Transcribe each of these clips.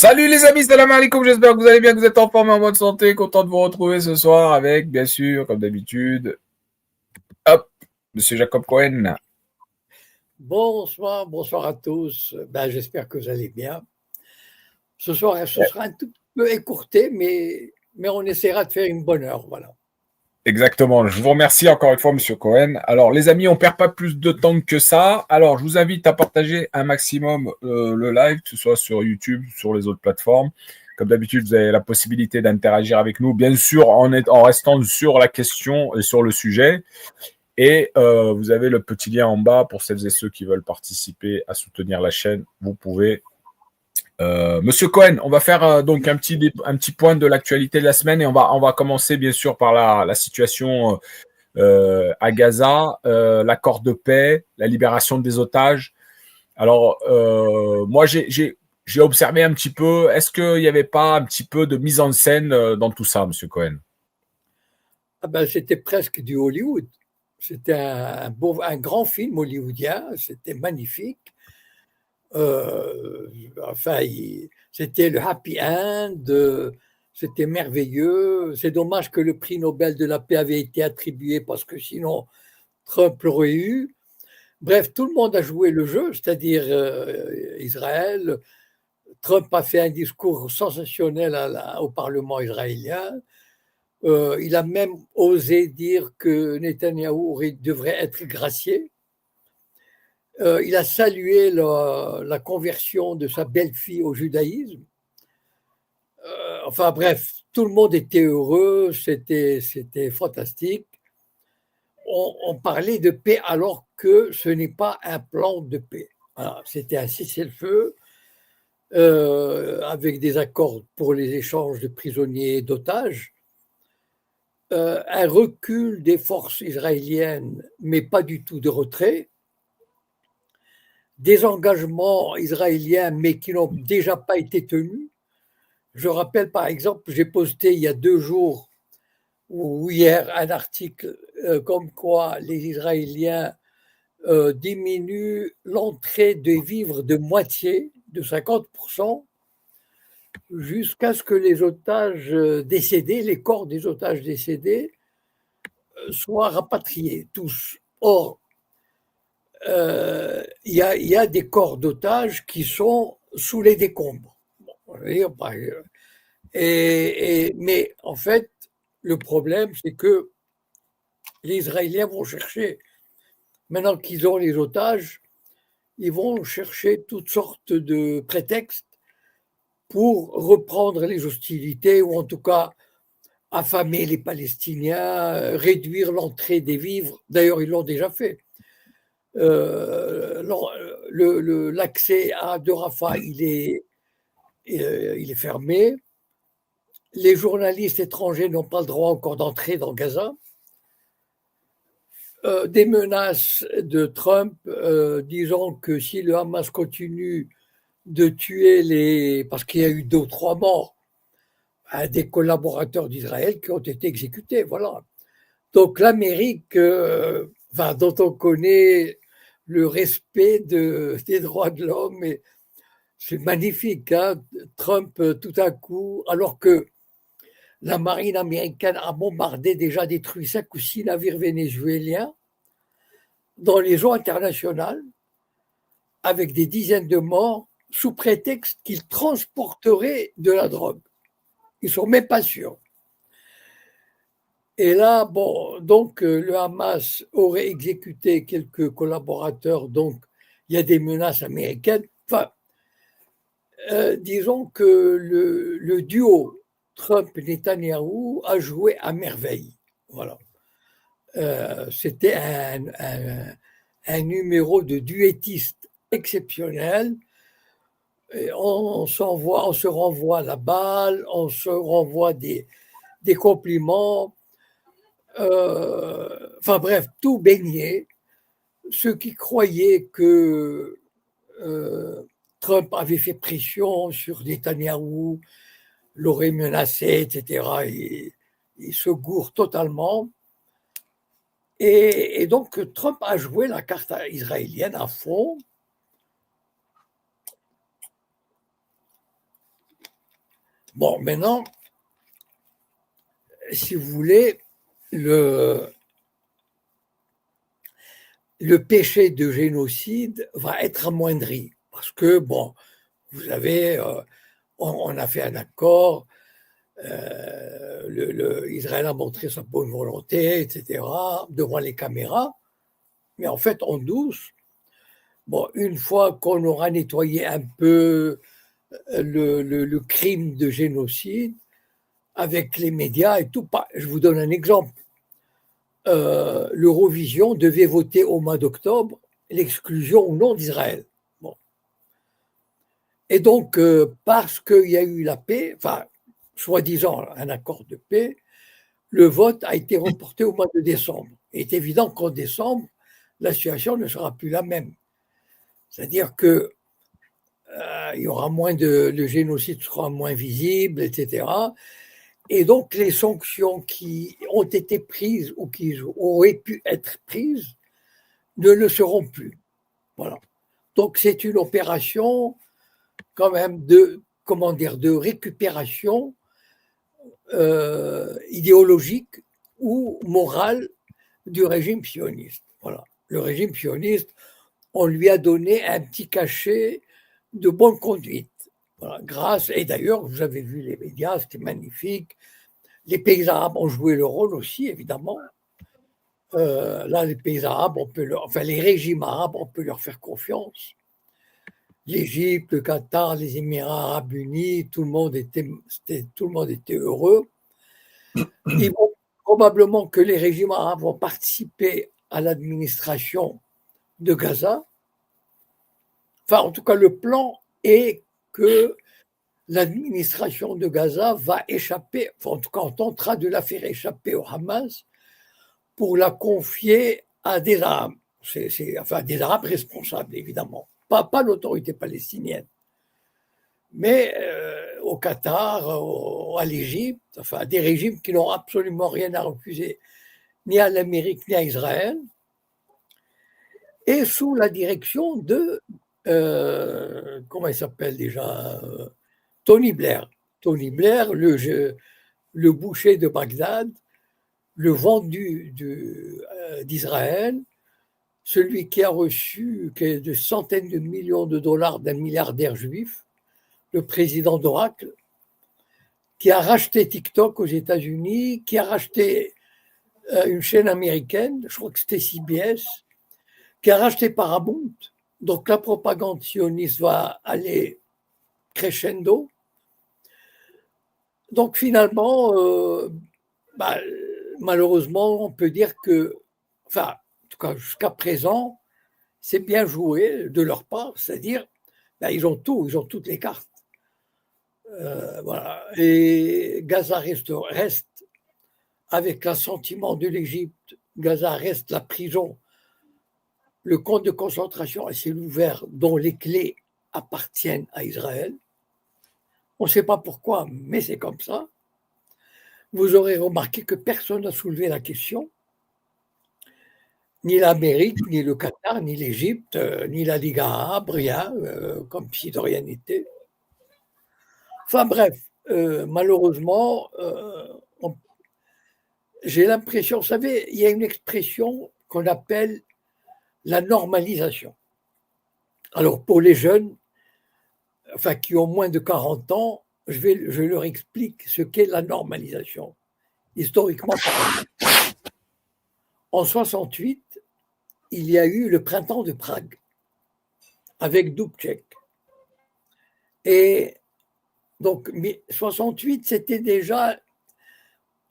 Salut les amis, salam alaikum, j'espère que vous allez bien, que vous êtes en forme et en bonne santé, content de vous retrouver ce soir avec, bien sûr, comme d'habitude, hop, Monsieur Jacob Cohen. Bonsoir, bonsoir à tous. J'espère que vous allez bien. Ce soir, ce sera un tout peu écourté, mais on essaiera de faire une bonne heure. Voilà. Exactement, je vous remercie encore une fois Monsieur Cohen. Alors les amis, on perd pas plus de temps que ça, alors je vous invite à partager un maximum le live, que ce soit sur YouTube, sur les autres plateformes. Comme d'habitude, vous avez la possibilité d'interagir avec nous, bien sûr en restant sur la question et sur le sujet. Et vous avez le petit lien en bas pour celles et ceux qui veulent participer à soutenir la chaîne. Vous pouvez. Monsieur Cohen, on va faire donc un petit point de l'actualité de la semaine et on va commencer bien sûr par la situation à Gaza, l'accord de paix, la libération des otages. Alors moi j'ai observé un petit peu. Est-ce qu'il n'y avait pas un petit peu de mise en scène dans tout ça, Monsieur Cohen? C'était presque du Hollywood. C'était un grand film hollywoodien. C'était magnifique. Euh, C'était le happy end. C'était merveilleux. C'est dommage que le prix Nobel de la paix avait été attribué parce que sinon Trump l'aurait eu. Bref, tout le monde a joué le jeu, c'est-à-dire Israël. Trump a fait un discours sensationnel au Parlement israélien. Il a même osé dire que Netanyahou devrait être gracié. Il a salué la conversion de sa belle-fille au judaïsme. Enfin bref, tout le monde était heureux, c'était fantastique. On parlait de paix alors que ce n'est pas un plan de paix. Voilà, c'était un cessez-le-feu avec des accords pour les échanges de prisonniers et d'otages, un recul des forces israéliennes, mais pas du tout de retrait, des engagements israéliens, mais qui n'ont déjà pas été tenus. Je rappelle par exemple, j'ai posté il y a 2 jours ou hier un article comme quoi les Israéliens diminuent l'entrée des vivres de moitié, de 50%, jusqu'à ce que les otages décédés, les corps des otages décédés, soient rapatriés tous. Or, il y a des corps d'otages qui sont sous les décombres. Bon, mais en fait, le problème, c'est que les Israéliens vont chercher, maintenant qu'ils ont les otages, ils vont chercher toutes sortes de prétextes pour reprendre les hostilités, ou en tout cas affamer les Palestiniens, réduire l'entrée des vivres. D'ailleurs, ils l'ont déjà fait. L'accès de Rafah, il est fermé. Les journalistes étrangers n'ont pas le droit encore d'entrer dans Gaza. Des menaces de Trump disant que si le Hamas continue de tuer parce qu'il y a eu 2 ou 3 morts, des collaborateurs d'Israël qui ont été exécutés. Voilà. Donc l'Amérique, dont on connaît le respect des droits de l'homme, c'est magnifique. Hein. Trump, tout à coup, alors que la marine américaine a bombardé, déjà détruit 5 ou 6 navires vénézuéliens dans les eaux internationales, avec des dizaines de morts, sous prétexte qu'ils transporteraient de la drogue. Ils ne sont même pas sûrs. Et là, bon, donc le Hamas aurait exécuté quelques collaborateurs, donc il y a des menaces américaines. Enfin, disons que le duo Trump-Netanyahou a joué à merveille. Voilà. C'était un numéro de duettiste exceptionnel. Et on se renvoie la balle, on se renvoie des compliments. Enfin bref, tout baignait. Ceux qui croyaient que Trump avait fait pression sur Netanyahou, l'aurait menacé, etc., ils se gourrent totalement. Et donc Trump a joué la carte israélienne à fond. Bon, maintenant, si vous voulez, le péché de génocide va être amoindri. Parce que, bon, vous avez, on a fait un accord, Israël a montré sa bonne volonté, etc., devant les caméras, mais en fait, en douce, bon, une fois qu'on aura nettoyé un peu le crime de génocide, avec les médias et tout, je vous donne un exemple. L'Eurovision devait voter au mois d'octobre l'exclusion ou non d'Israël. Bon. Et donc, parce qu'il y a eu la paix, enfin, soi-disant un accord de paix, le vote a été reporté au mois de décembre. Il est évident qu'en décembre, la situation ne sera plus la même. C'est-à-dire que il y aura moins le génocide sera moins visible, etc. Et donc, les sanctions qui ont été prises ou qui auraient pu être prises ne le seront plus. Voilà. Donc, c'est une opération quand même de récupération idéologique ou morale du régime sioniste. Voilà. Le régime sioniste, on lui a donné un petit cachet de bonne conduite. Voilà, et d'ailleurs, vous avez vu les médias, c'était magnifique. Les pays arabes ont joué le rôle aussi, évidemment. Là, les pays arabes, les régimes arabes, on peut leur faire confiance. L'Égypte, le Qatar, les Émirats arabes unis, tout le monde était heureux. Probablement que les régimes arabes vont participer à l'administration de Gaza. Enfin, en tout cas, le plan est que l'administration de Gaza va échapper, enfin, en tout cas, on tentera de la faire échapper au Hamas pour la confier à des Arabes. Enfin, des Arabes responsables, évidemment. Pas l'autorité palestinienne. Mais au Qatar, à l'Égypte, enfin, des régimes qui n'ont absolument rien à refuser, ni à l'Amérique, ni à Israël, et sous la direction de, comment il s'appelle déjà, Tony Blair. Tony Blair, le boucher de Bagdad, le vendu d'Israël, celui qui a reçu de centaines de millions de dollars d'un milliardaire juif, le président d'Oracle, qui a racheté TikTok aux États-Unis, qui a racheté une chaîne américaine, je crois que c'était CBS, qui a racheté Paramount. Donc la propagande sioniste va aller crescendo. Donc finalement, malheureusement, on peut dire que, enfin, en tout cas jusqu'à présent, c'est bien joué de leur part, c'est-à-dire, ils ont tout, ils ont toutes les cartes. Voilà. Et Gaza reste, avec l'assentiment de l'Égypte, Gaza reste la prison, le camp de concentration à ciel ouvert dont les clés appartiennent à Israël. On ne sait pas pourquoi, mais c'est comme ça. Vous aurez remarqué que personne n'a soulevé la question, ni l'Amérique, ni le Qatar, ni l'Égypte, ni la Ligue arabe, rien, comme si de rien n'était. Enfin bref, malheureusement, j'ai l'impression, vous savez, il y a une expression qu'on appelle la normalisation. Alors pour les jeunes, enfin qui ont moins de 40 ans, je leur explique ce qu'est la normalisation, historiquement parlant. En 68, il y a eu le printemps de Prague avec Dubček. Et donc, 68, c'était déjà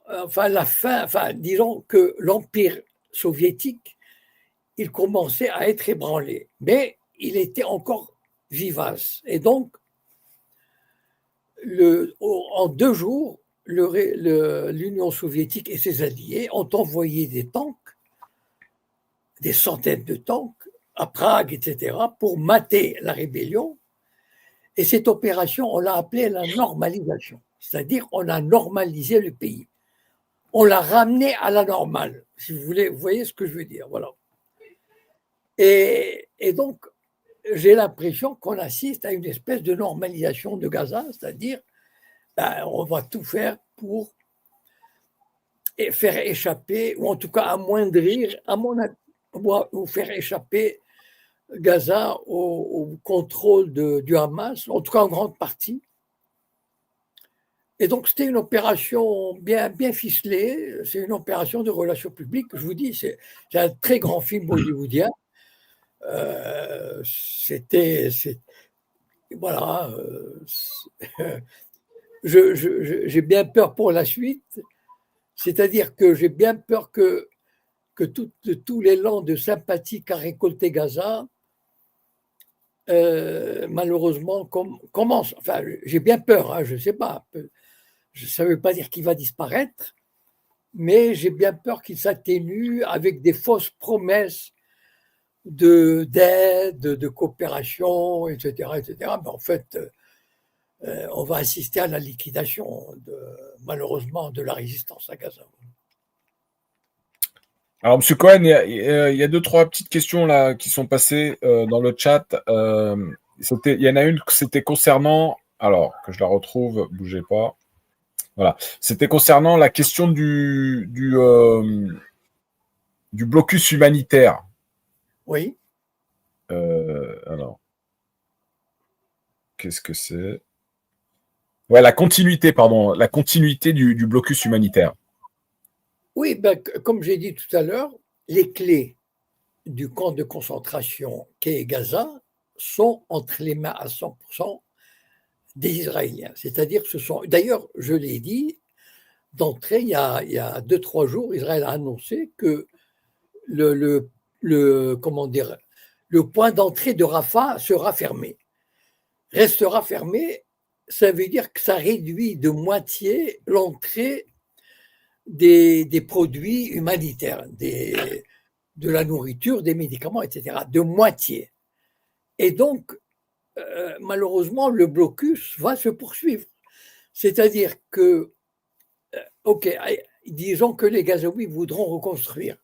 la fin, disons que l'Empire soviétique, il commençait à être ébranlé, mais il était encore vivace. Et donc, en 2 jours, l'Union soviétique et ses alliés ont envoyé des tanks, des centaines de tanks, à Prague, etc., pour mater la rébellion. Et cette opération, on l'a appelée la normalisation. C'est-à-dire, on a normalisé le pays. On l'a ramené à la normale, si vous voulez. Vous voyez ce que je veux dire, voilà. Et donc, j'ai l'impression qu'on assiste à une espèce de normalisation de Gaza, c'est-à-dire on va tout faire pour faire échapper, ou en tout cas amoindrir, ou faire échapper Gaza au contrôle du Hamas, en tout cas en grande partie. Et donc, c'était une opération bien ficelée. C'est une opération de relations publiques. Je vous dis, c'est un très grand film hollywoodien. Voilà. J'ai bien peur pour la suite. C'est-à-dire que j'ai bien peur que tout l'élan de sympathie qu'a récolté Gaza, malheureusement, commence. Enfin, j'ai bien peur, hein, je ne sais pas. Ça ne veut pas dire qu'il va disparaître, mais j'ai bien peur qu'il s'atténue avec des fausses promesses d'aide, de coopération, etc., etc. Mais en fait, on va assister à la liquidation, malheureusement, de la résistance à Gaza. Alors, M. Cohen, il y a deux, trois petites questions là qui sont passées dans le chat. Il y en a une, c'était concernant, alors que je la retrouve, bougez pas. Voilà, c'était concernant la question du blocus humanitaire. Oui. Alors, qu'est-ce que c'est? Ouais, la continuité, pardon, la continuité du blocus humanitaire. Oui, ben, comme j'ai dit tout à l'heure, les clés du camp de concentration qu'est Gaza sont entre les mains à 100% des Israéliens. C'est-à-dire que ce sont. D'ailleurs, je l'ai dit, d'entrée, il y a 2-3 jours, Israël a annoncé que comment dire, le point d'entrée de Rafah sera fermé. Restera fermé, ça veut dire que ça réduit de moitié l'entrée des produits humanitaires, de la nourriture, des médicaments, etc. De moitié. Et donc, malheureusement, le blocus va se poursuivre. C'est-à-dire que, OK, disons que les Gazaouis voudront reconstruire.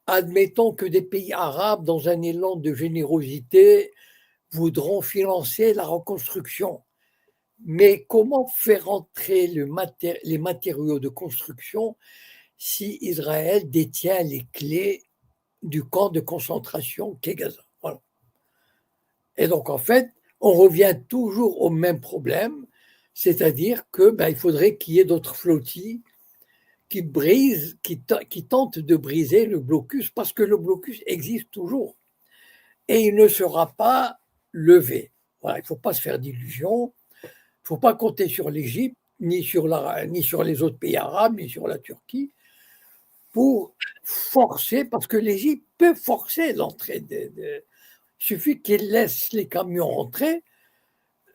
Admettons que des pays arabes, dans un élan de générosité, voudront financer la reconstruction. Mais comment faire entrer les matériaux de construction si Israël détient les clés du camp de concentration qu'est Gaza? Voilà. Et donc, en fait, on revient toujours au même problème, c'est-à-dire que il faudrait qu'il y ait d'autres flottilles qui brisent, qui tentent de briser le blocus, parce que le blocus existe toujours et il ne sera pas levé. Voilà, il ne faut pas se faire d'illusions, il ne faut pas compter sur l'Égypte, ni sur les autres pays arabes, ni sur la Turquie, pour forcer, parce que l'Égypte peut forcer l'entrée. Il suffit qu'il laisse les camions rentrer,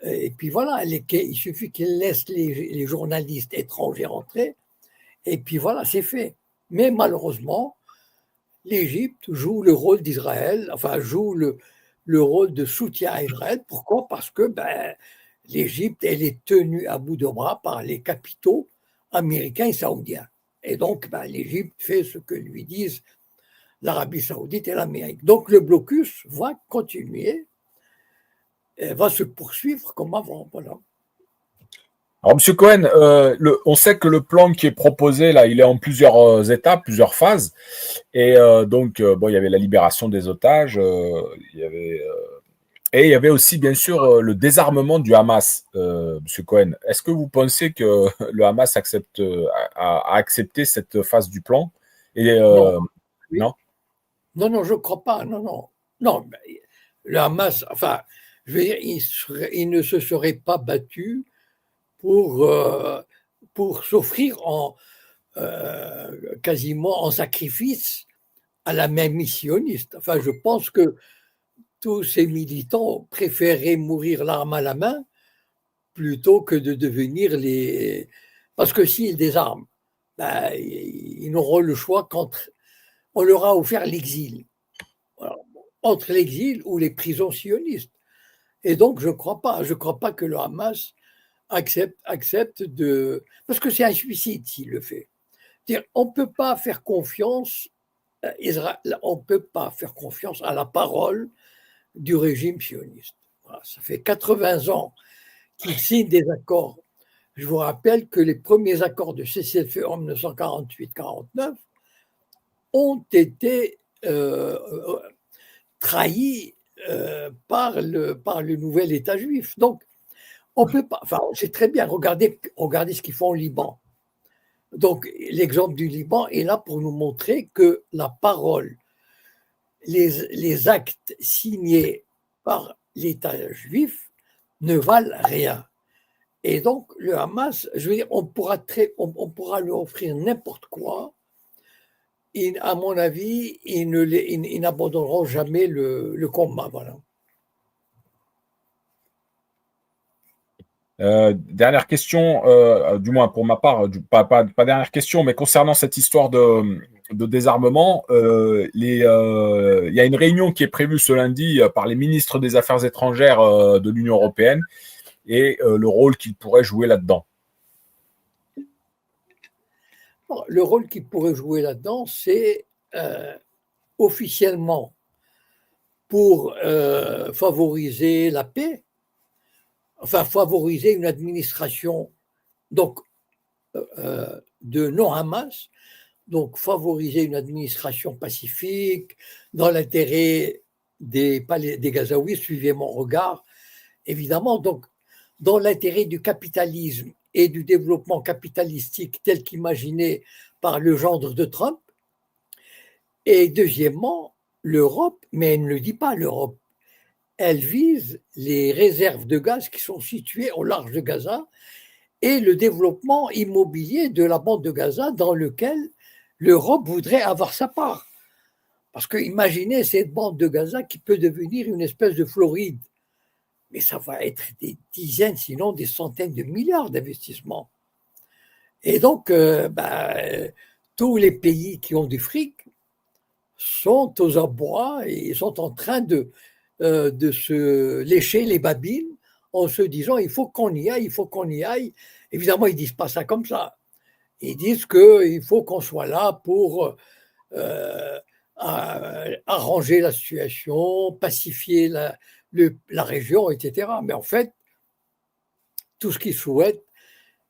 et puis voilà, il suffit qu'il laisse les journalistes étrangers rentrer, et puis voilà, c'est fait. Mais malheureusement, l'Égypte joue le rôle d'Israël, enfin joue le rôle de soutien à Israël. Pourquoi? Parce que l'Égypte, elle est tenue à bout de bras par les capitaux américains et saoudiens. Et donc, l'Égypte fait ce que lui disent l'Arabie saoudite et l'Amérique. Donc, le blocus va continuer, va se poursuivre comme avant. Voilà. Alors, M. Cohen, on sait que le plan qui est proposé, là, il est en plusieurs étapes, plusieurs phases. Et donc, il y avait la libération des otages, et il y avait aussi, bien sûr, le désarmement du Hamas, M. Cohen. Est-ce que vous pensez que le Hamas a accepté cette phase du plan? Et, non, non, non, je ne crois pas. Non, le Hamas, enfin, je veux dire, il ne se serait pas battu pour s'offrir quasiment en sacrifice à la même missionniste. Enfin, je pense que tous ces militants préféraient mourir l'arme à la main plutôt que de devenir les. Parce que s'ils désarment, ils n'auront le choix qu'entre. On leur a offert l'exil. Voilà. Entre l'exil ou les prisons sionistes. Et donc, je ne crois pas que le Hamas accepte de. Parce que c'est un suicide s'il le fait. C'est-à-dire, on ne peut pas faire confiance. On peut pas faire confiance à la parole du régime sioniste. Voilà, ça fait 80 ans qu'ils signent des accords Je vous rappelle que les premiers accords de cessez-le-feu en 1948-49 ont été trahis par le nouvel État juif. Donc, on peut pas. Enfin, on sait très bien. Regardez ce qu'ils font au Liban. Donc, l'exemple du Liban est là pour nous montrer que la parole, les actes signés par l'État juif ne valent rien. Et donc, le Hamas, je veux dire, on pourra lui offrir n'importe quoi. Et, à mon avis, ils n'abandonneront jamais le combat. Voilà. Dernière question, du moins pour ma part, pas dernière question, mais concernant cette histoire de désarmement, il y a une réunion qui est prévue ce lundi par les ministres des Affaires étrangères de l'Union européenne et le rôle qu'ils pourraient jouer là-dedans. Le rôle qu'ils pourraient jouer là-dedans, c'est officiellement pour favoriser la paix, enfin favoriser une administration donc de non-Hamas, donc favoriser une administration pacifique dans l'intérêt des Gazaouis, suivez mon regard, évidemment, donc dans l'intérêt du capitalisme et du développement capitalistique tel qu'imaginé par le gendre de Trump. Et deuxièmement, l'Europe, mais elle ne le dit pas, l'Europe, elle vise les réserves de gaz qui sont situées au large de Gaza et le développement immobilier de la bande de Gaza dans lequel l'Europe voudrait avoir sa part. Parce que imaginez cette bande de Gaza qui peut devenir une espèce de Floride. Mais ça va être des dizaines, sinon des centaines de milliards d'investissements. Et donc, tous les pays qui ont du fric sont aux abois et sont en train de se lécher les babines en se disant il faut qu'on y aille, il faut qu'on y aille. Évidemment, ils ne disent pas ça comme ça. Ils disent qu'il faut qu'on soit là pour arranger la situation, pacifier la région, etc. Mais en fait, tout ce qu'ils souhaitent,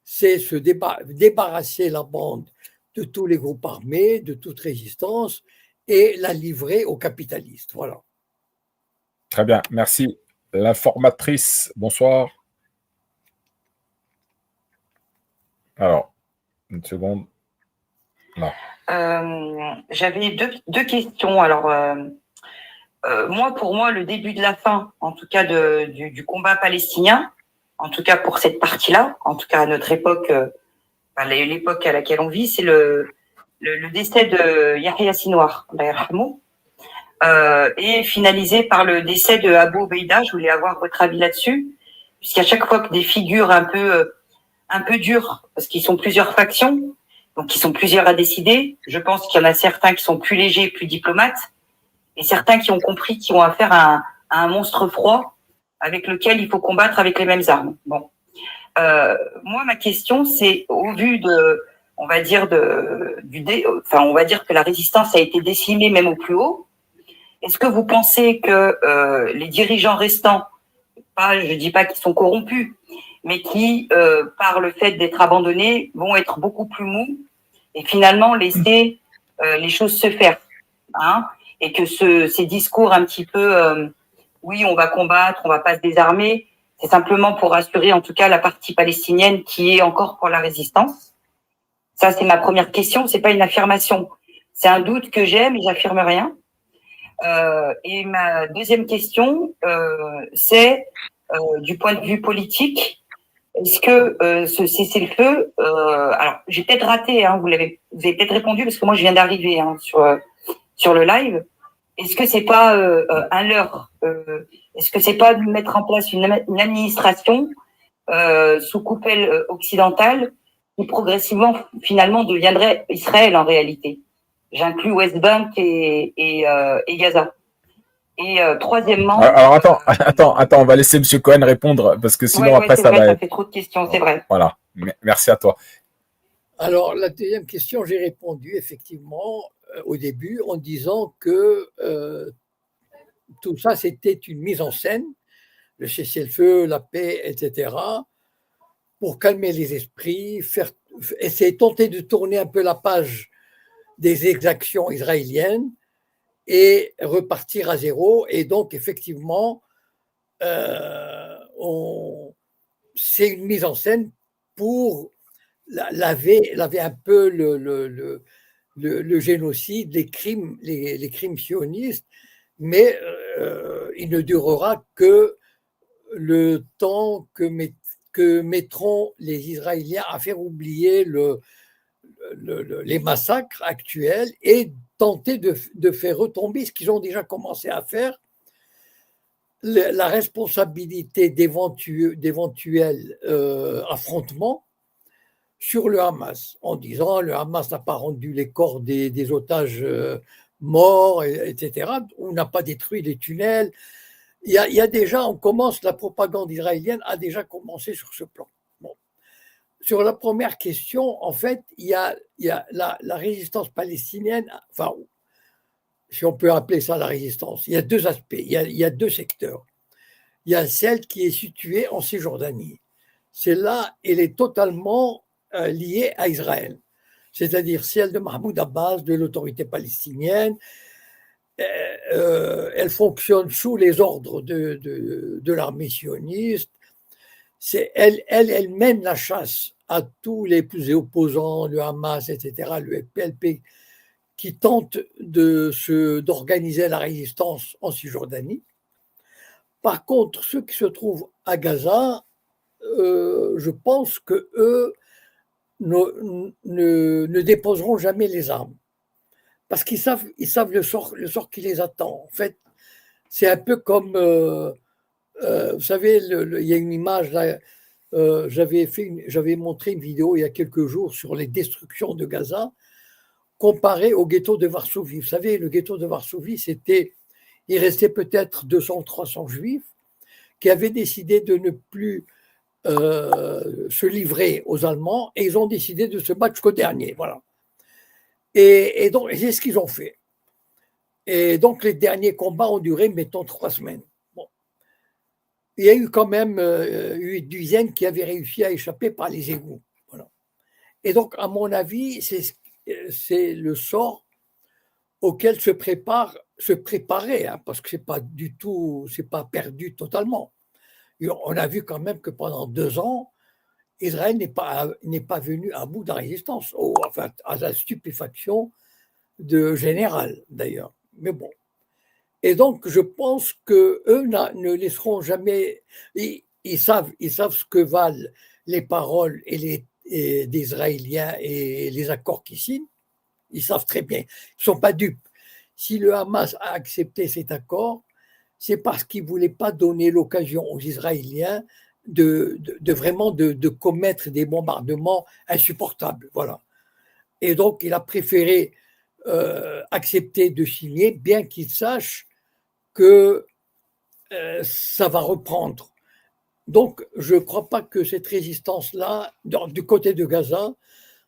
c'est se débarrasser la bande de tous les groupes armés, de toute résistance, et la livrer aux capitalistes. Voilà. Très bien, merci. L'informatrice, bonsoir. Alors, une seconde. Non. J'avais deux questions. Alors, pour moi, le début de la fin, en tout cas du combat palestinien, en tout cas pour cette partie-là, en tout cas à notre époque, l'époque à laquelle on vit, c'est le décès de Yahya Sinwar, et finalisé par le décès de Abu Obeida. Je voulais avoir votre avis là-dessus, puisqu'à chaque fois que des figures un peu dures, parce qu'ils sont plusieurs factions, donc ils sont plusieurs à décider, je pense qu'il y en a certains qui sont plus légers, plus diplomates, et certains qui ont compris qu'ils ont affaire à un monstre froid avec lequel il faut combattre avec les mêmes armes. Bon. Moi, ma question, c'est au vu on va dire que la résistance a été décimée même au plus haut. Est-ce que vous pensez que les dirigeants restants, je dis pas qu'ils sont corrompus, mais qui, par le fait d'être abandonnés, vont être beaucoup plus mous et finalement laisser les choses se faire, hein, et que ces discours un petit peu, oui, on va combattre, on va pas se désarmer, c'est simplement pour assurer en tout cas la partie palestinienne qui est encore pour la résistance. Ça, c'est ma première question. C'est pas une affirmation, c'est un doute que j'ai, mais j'affirme rien. Et ma deuxième question, c'est du point de vue politique. Est-ce que ce cessez-le-feu, alors j'ai peut-être raté, hein, vous avez peut-être répondu parce que moi je viens d'arriver sur le live. Est-ce que c'est pas un leurre, est-ce que c'est pas de mettre en place une administration sous coupole occidentale qui progressivement finalement deviendrait Israël en réalité? J'inclus West Bank et Gaza. Et troisièmement. Alors attends, on va laisser M. Cohen répondre parce que sinon après ça va. Ça fait trop de questions, c'est vrai. Voilà, merci à toi. Alors la deuxième question, j'ai répondu effectivement au début en disant que tout ça c'était une mise en scène, le cessez-le-feu, la paix, etc. pour calmer les esprits, essayer, tenter de tourner un peu la page des exactions israéliennes et repartir à zéro. Et donc, effectivement, c'est une mise en scène pour laver un peu le génocide, les crimes sionistes, mais il ne durera que le temps que mettront les Israéliens à faire oublier les massacres actuels et tenter de faire retomber ce qu'ils ont déjà commencé à faire, la responsabilité d'éventuels affrontements sur le Hamas, en disant le Hamas n'a pas rendu les corps des otages morts, etc., ou n'a pas détruit les tunnels. Il y a déjà, la propagande israélienne a déjà commencé sur ce plan. Bon. Sur la première question, en fait, il y a la résistance palestinienne, enfin, si on peut appeler ça la résistance, il y a deux aspects, il y a deux secteurs. Il y a celle qui est située en Cisjordanie. Celle-là, elle est totalement liée à Israël, c'est-à-dire celle de Mahmoud Abbas, de l'autorité palestinienne. Elle fonctionne sous les ordres de l'armée sioniste. Elle mène la chasse à tous les plus opposants, le Hamas, etc., le PLP, qui tentent d'organiser la résistance en Cisjordanie. Par contre, ceux qui se trouvent à Gaza, je pense qu'eux ne déposeront jamais les armes. Parce qu'ils savent le sort qui les attend. En fait, c'est un peu comme, vous savez, il y a une image là, j'avais montré une vidéo il y a quelques jours sur les destructions de Gaza comparé au ghetto de Varsovie. Vous savez, le ghetto de Varsovie, il restait peut-être 200-300 juifs qui avaient décidé de ne plus se livrer aux Allemands et ils ont décidé de se battre jusqu'au dernier. Voilà. Et donc, c'est ce qu'ils ont fait. Et donc, les derniers combats ont duré, mettons, 3 semaines. Bon. Il y a eu quand même une dizaine qui avaient réussi à échapper par les égouts. Voilà. Et donc, à mon avis, c'est le sort auquel se préparer, hein, parce que c'est pas perdu totalement. On a vu quand même que pendant 2 ans, Israël n'est pas venu à bout de la résistance, enfin, à la stupéfaction de général d'ailleurs. Mais bon. Et donc, je pense qu'eux ne laisseront jamais. Ils savent ce que valent les paroles des Israéliens et les accords qu'ils signent. Ils savent très bien. Ils ne sont pas dupes. Si le Hamas a accepté cet accord, c'est parce qu'il ne voulait pas donner l'occasion aux Israéliens de commettre des bombardements insupportables. Voilà. Et donc, il a préféré accepter de signer, bien qu'il sache que ça va reprendre. Donc, je ne crois pas que cette résistance-là, du côté de Gaza,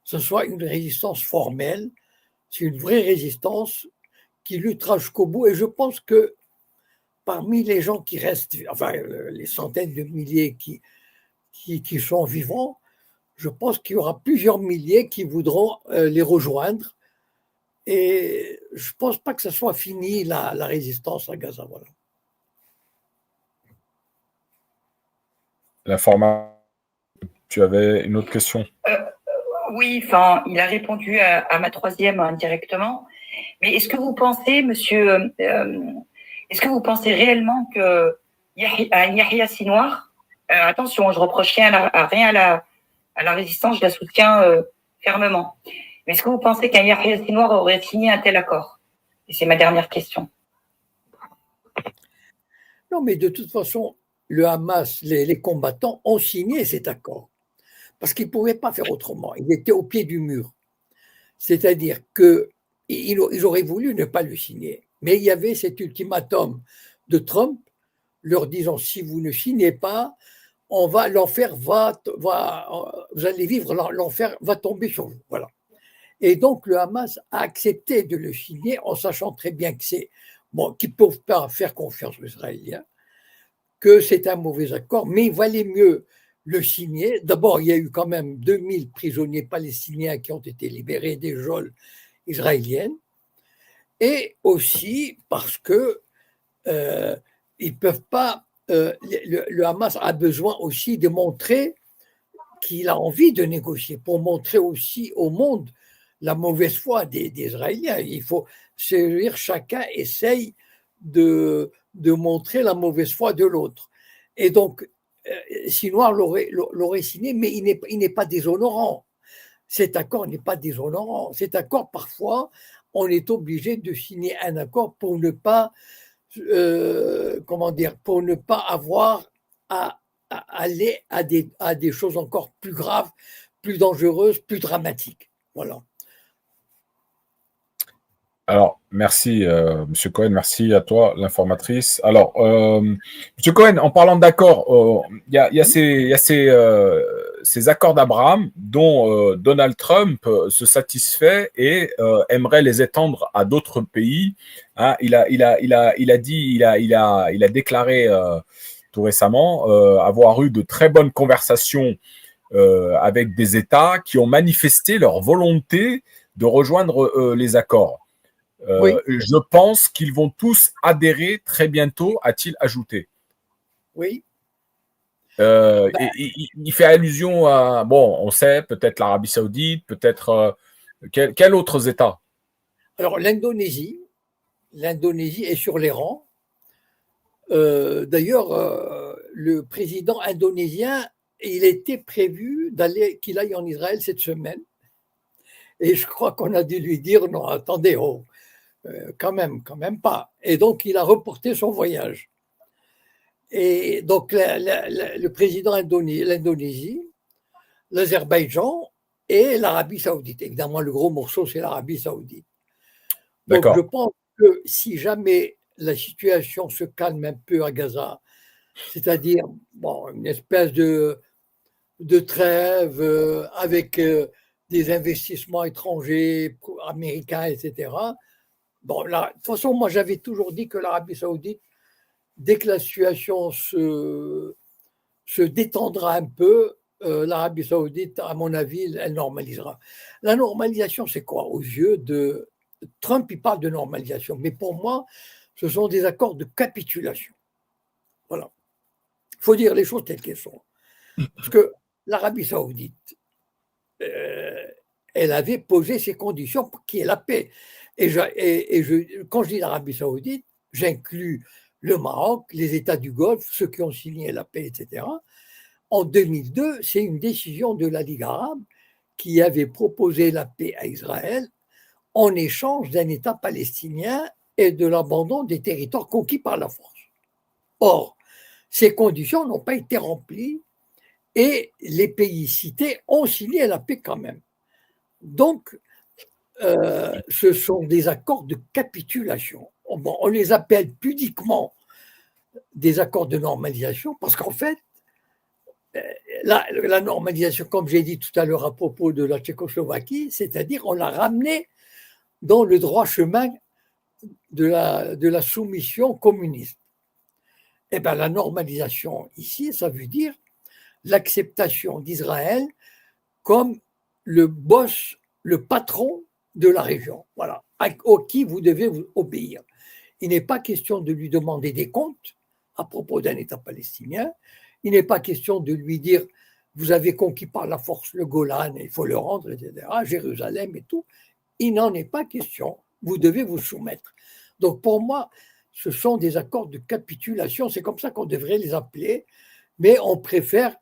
ce soit une résistance formelle. C'est une vraie résistance qui luttera jusqu'au bout. Et je pense que parmi les gens qui restent, enfin, les centaines de milliers qui sont vivants, je pense qu'il y aura plusieurs milliers qui voudront les rejoindre. Et je ne pense pas que ça soit fini, la résistance à Gaza. Voilà. La format. Tu avais une autre question? Oui, enfin, il a répondu à ma troisième indirectement. Mais est-ce que vous pensez, monsieur, est-ce que vous pensez réellement que Yahya Sinwar, attention, je reproche rien à la résistance, je la soutiens fermement. Mais est-ce que vous pensez qu'un Yahya Sinwar aurait signé un tel accord? Et c'est ma dernière question. Non, mais de toute façon, le Hamas, les combattants ont signé cet accord. Parce qu'ils ne pouvaient pas faire autrement. Ils étaient au pied du mur. C'est-à-dire qu'ils auraient voulu ne pas le signer. Mais il y avait cet ultimatum de Trump leur disant, si vous ne signez pas, l'enfer vous allez vivre, l'enfer va tomber sur vous. Voilà. Et donc le Hamas a accepté de le signer en sachant très bien que qu'ils ne peuvent pas faire confiance aux Israéliens, que c'est un mauvais accord, mais il valait mieux le signer. D'abord, il y a eu quand même 2000 prisonniers palestiniens qui ont été libérés des geôles israéliennes, et aussi parce que ils peuvent pas. Le Hamas a besoin aussi de montrer qu'il a envie de négocier pour montrer aussi au monde la mauvaise foi des Israéliens. Il faut, c'est-à-dire chacun essaye de montrer la mauvaise foi de l'autre. Et donc, Sinoir l'aurait signé, mais il n'est pas déshonorant. Cet accord n'est pas déshonorant. Cet accord, parfois, on est obligé de signer un accord pour ne pas, comment dire, pour ne pas avoir à aller à des choses encore plus graves, plus dangereuses, plus dramatiques. Voilà. Alors, merci, Monsieur Cohen, merci à toi, l'informatrice. Alors, Monsieur Cohen, en parlant d'accord, il y a ces accords d'Abraham dont Donald Trump se satisfait et aimerait les étendre à d'autres pays. Hein, il a déclaré tout récemment avoir eu de très bonnes conversations avec des États qui ont manifesté leur volonté de rejoindre les accords. Oui. Je pense qu'ils vont tous adhérer très bientôt, a-t-il ajouté. Oui. Il fait allusion à, bon, on sait, peut-être l'Arabie Saoudite, peut-être quel autres États? Alors, l'Indonésie est sur les rangs. D'ailleurs, le président indonésien, il était prévu qu'il aille en Israël cette semaine. Et je crois qu'on a dû lui dire, non, attendez, quand même pas. Et donc, il a reporté son voyage. Et donc, le président l'Indonésie, l'Azerbaïdjan et l'Arabie Saoudite. Évidemment, le gros morceau, c'est l'Arabie Saoudite. Donc, je pense que si jamais la situation se calme un peu à Gaza, c'est-à-dire une espèce de trêve avec des investissements étrangers, américains, etc. Bon, là, de toute façon, moi, j'avais toujours dit que l'Arabie Saoudite, dès que la situation se détendra un peu, l'Arabie Saoudite, à mon avis, elle normalisera. La normalisation, c'est quoi? Aux yeux de Trump, il parle de normalisation, mais pour moi, ce sont des accords de capitulation. Voilà. Il faut dire les choses telles qu'elles sont. Parce que l'Arabie Saoudite, elle avait posé ses conditions pour qu'il y ait la paix. Et quand je dis l'Arabie Saoudite, j'inclus le Maroc, les États du Golfe, ceux qui ont signé la paix, etc. En 2002, c'est une décision de la Ligue arabe qui avait proposé la paix à Israël en échange d'un État palestinien et de l'abandon des territoires conquis par la force. Or, ces conditions n'ont pas été remplies et les pays cités ont signé la paix quand même. Donc, ce sont des accords de capitulation. On les appelle pudiquement des accords de normalisation parce qu'en fait, la normalisation, comme j'ai dit tout à l'heure à propos de la Tchécoslovaquie, c'est-à-dire on l'a ramené dans le droit chemin de la soumission communiste. Eh bien, la normalisation ici, ça veut dire l'acceptation d'Israël comme le boss, le patron de la région, voilà, à qui vous devez vous obéir. Il n'est pas question de lui demander des comptes à propos d'un État palestinien. Il n'est pas question de lui dire vous avez conquis par la force le Golan, il faut le rendre, etc., Jérusalem et tout. Il n'en est pas question. Vous devez vous soumettre. Donc pour moi, ce sont des accords de capitulation. C'est comme ça qu'on devrait les appeler. Mais on préfère,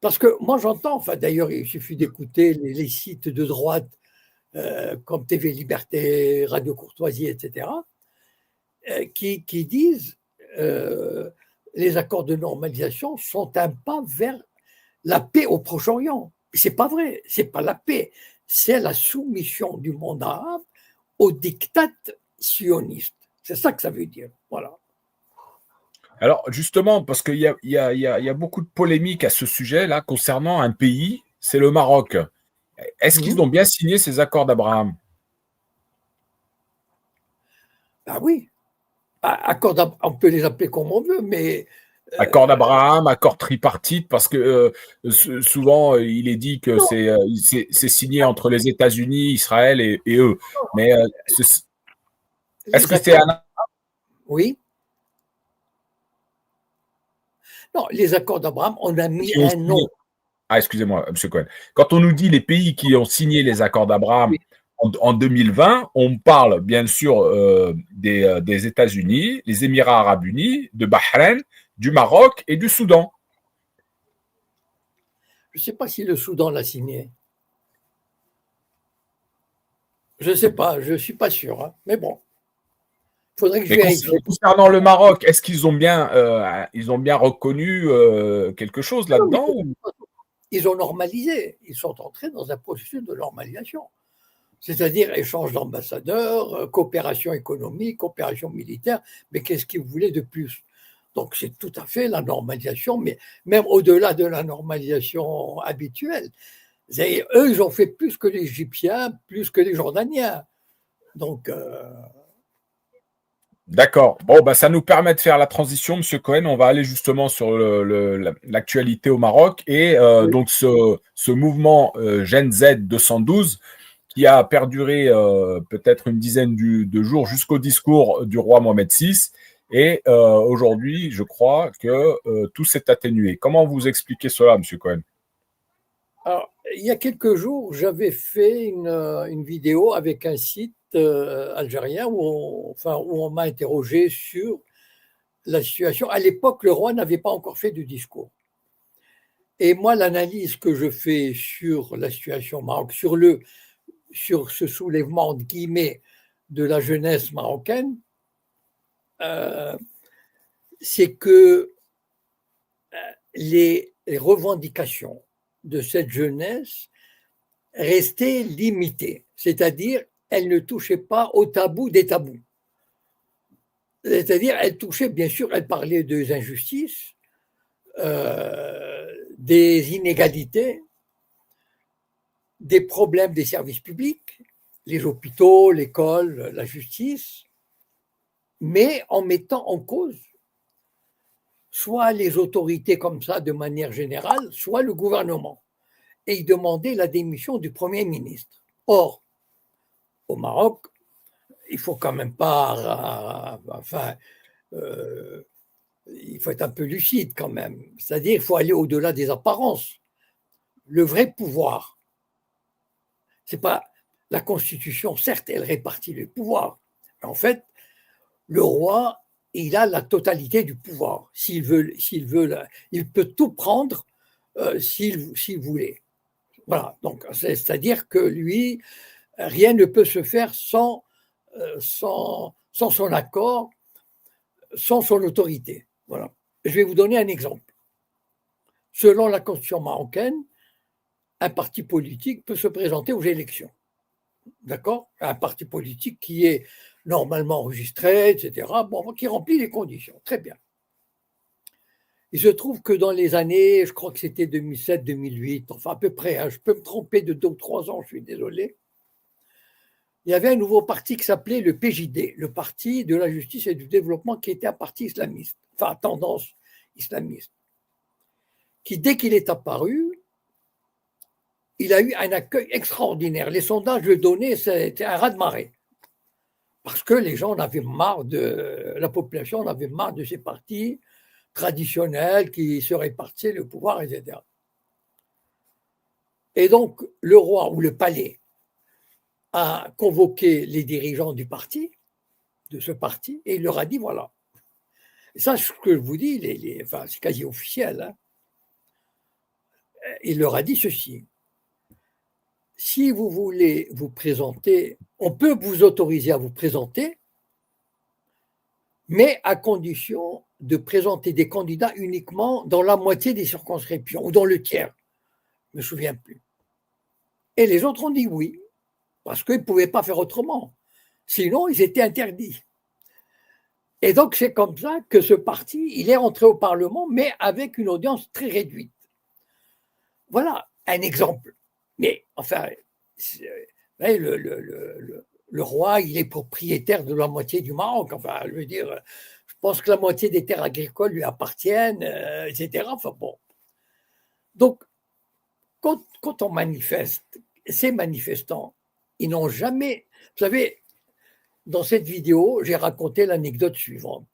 parce que moi j'entends, enfin d'ailleurs il suffit d'écouter les sites de droite comme TV Liberté, Radio Courtoisie, etc., qui disent les accords de normalisation sont un pas vers la paix au Proche-Orient. C'est pas vrai, c'est pas la paix, c'est la soumission du monde arabe au diktat sioniste. C'est ça que ça veut dire. Voilà. Alors justement, parce qu'il y a beaucoup de polémiques à ce sujet-là concernant un pays, c'est le Maroc. Est-ce qu'ils ont bien signé ces accords d'Abraham? Ah oui, on peut les appeler comme on veut, mais Accord d'Abraham, accord tripartite, parce que souvent il est dit que non, c'est signé entre les États-Unis, Israël et eux. Mais est-ce les que c'est accords, un oui, non, les accords d'Abraham, on a mis qui ont un signé? nom. Ah, excusez-moi, M. Cohen. Quand on nous dit les pays qui ont signé les accords d'Abraham Oui, en 2020, on parle bien sûr des États-Unis, les Émirats arabes unis, de Bahreïn, du Maroc et du Soudan. je ne sais pas si le Soudan l'a signé. Je ne sais pas, je ne suis pas sûr, hein. Mais bon, il faudrait que je Mais vérifie. concernant le Maroc, est-ce qu'ils ont bien reconnu quelque chose Non, mais là-dedans ou... ils ont normalisé, ils sont entrés dans un processus de normalisation. C'est-à-dire échange d'ambassadeurs, coopération économique, coopération militaire, mais qu'est-ce qu'ils voulaient de plus? Donc c'est tout à fait la normalisation, mais même au-delà de la normalisation habituelle. Eux, ils ont fait plus que les Égyptiens, plus que les Jordaniens. Donc, D'accord. Bon, bah, ça nous permet de faire la transition, Monsieur Cohen. On va aller justement sur l'actualité au Maroc et donc ce mouvement Gen Z 212 qui a perduré peut-être une dizaine de jours jusqu'au discours du roi Mohamed VI. Et aujourd'hui, je crois que tout s'est atténué. Comment vous expliquez cela, Monsieur Cohen? alors, il y a quelques jours, j'avais fait une vidéo avec un site algérien où on m'a interrogé sur la situation. À l'époque, le roi n'avait pas encore fait de discours. Et moi, l'analyse que je fais sur la situation au Maroc, sur ce soulèvement entre guillemets de la jeunesse marocaine, euh, c'est que les revendications de cette jeunesse restaient limitées, c'est-à-dire elles ne touchaient pas au tabou des tabous. C'est-à-dire elles touchaient, bien sûr, elles parlaient des injustices, des inégalités, des problèmes des services publics, les hôpitaux, l'école, la justice, mais en mettant en cause soit les autorités comme ça de manière générale, soit le gouvernement. Et il demandait la démission du Premier ministre. Or, au Maroc, il faut quand même pas, il faut être un peu lucide quand même. C'est-à-dire, il faut aller au-delà des apparences. Le vrai pouvoir, c'est pas la Constitution, certes, elle répartit les pouvoirs. En fait, le roi, il a la totalité du pouvoir. Il peut tout prendre s'il voulait. Voilà. Donc, c'est-à-dire que lui, rien ne peut se faire sans son accord, sans son autorité. Voilà. Je vais vous donner un exemple. Selon la constitution marocaine, un parti politique peut se présenter aux élections. D'accord? Un parti politique qui est normalement enregistré, etc., bon, qui remplit les conditions. Très bien. Il se trouve que dans les années, je crois que c'était 2007-2008, enfin à peu près, hein, je peux me tromper de 2 ou 3 ans, je suis désolé, il y avait un nouveau parti qui s'appelait le PJD, le Parti de la justice et du développement, qui était un parti islamiste, enfin à tendance islamiste, qui dès qu'il est apparu, il a eu un accueil extraordinaire. Les sondages le donnaient, c'était un raz-de-marée. Parce que les gens en avaient marre la population en avait marre de ces partis traditionnels qui se répartissaient le pouvoir, etc. Et donc, le roi ou le palais a convoqué les dirigeants du parti, de ce parti, et il leur a dit voilà. Et ça, ce que je vous dis, enfin, c'est quasi officiel. Hein. Il leur a dit ceci. Si vous voulez vous présenter, on peut vous autoriser à vous présenter, mais à condition de présenter des candidats uniquement dans la moitié des circonscriptions ou dans le tiers. Je ne me souviens plus. Et les autres ont dit oui, parce qu'ils ne pouvaient pas faire autrement. Sinon, ils étaient interdits. Et donc, c'est comme ça que ce parti, il est rentré au Parlement, mais avec une audience très réduite. Voilà un exemple. Mais enfin, le roi, il est propriétaire de la moitié du Maroc. Enfin, je veux dire, pense que la moitié des terres agricoles lui appartiennent, etc. Enfin bon. Donc, quand on manifeste, ces manifestants, ils n'ont jamais. Vous savez, dans cette vidéo, j'ai raconté l'anecdote suivante.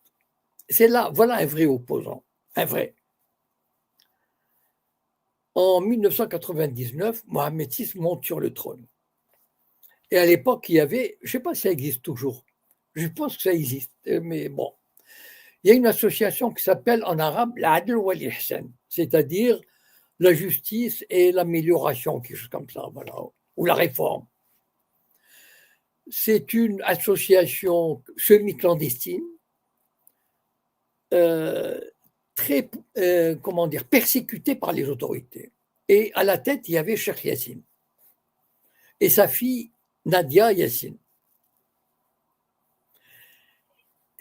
C'est là, voilà un vrai opposant, un vrai. En 1999, Mohamed VI monte sur le trône. Et à l'époque, il y avait, je ne sais pas si ça existe toujours, je pense que ça existe, mais bon, il y a une association qui s'appelle en arabe l'Adl wal Ihsan, c'est-à-dire la justice et l'amélioration, quelque chose comme ça, voilà, ou la réforme. C'est une association semi-clandestine, très, comment dire, persécutée par les autorités. Et à la tête, il y avait Cheikh Yassine et sa fille Nadia Yassine.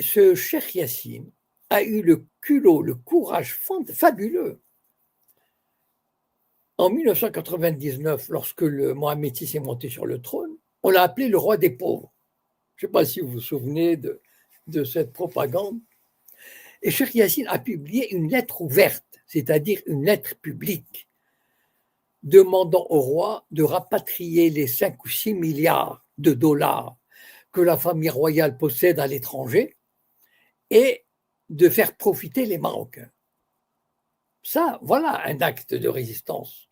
Ce Cheikh Yassine a eu le culot, le courage fabuleux. En 1999, lorsque le Mohamed VI est monté sur le trône, on l'a appelé le roi des pauvres. Je ne sais pas si vous vous souvenez de cette propagande. Et Cheikh Yassine a publié une lettre ouverte, c'est-à-dire une lettre publique, demandant au roi de rapatrier les 5 ou 6 milliards de dollars que la famille royale possède à l'étranger et de faire profiter les Marocains. Ça, voilà un acte de résistance.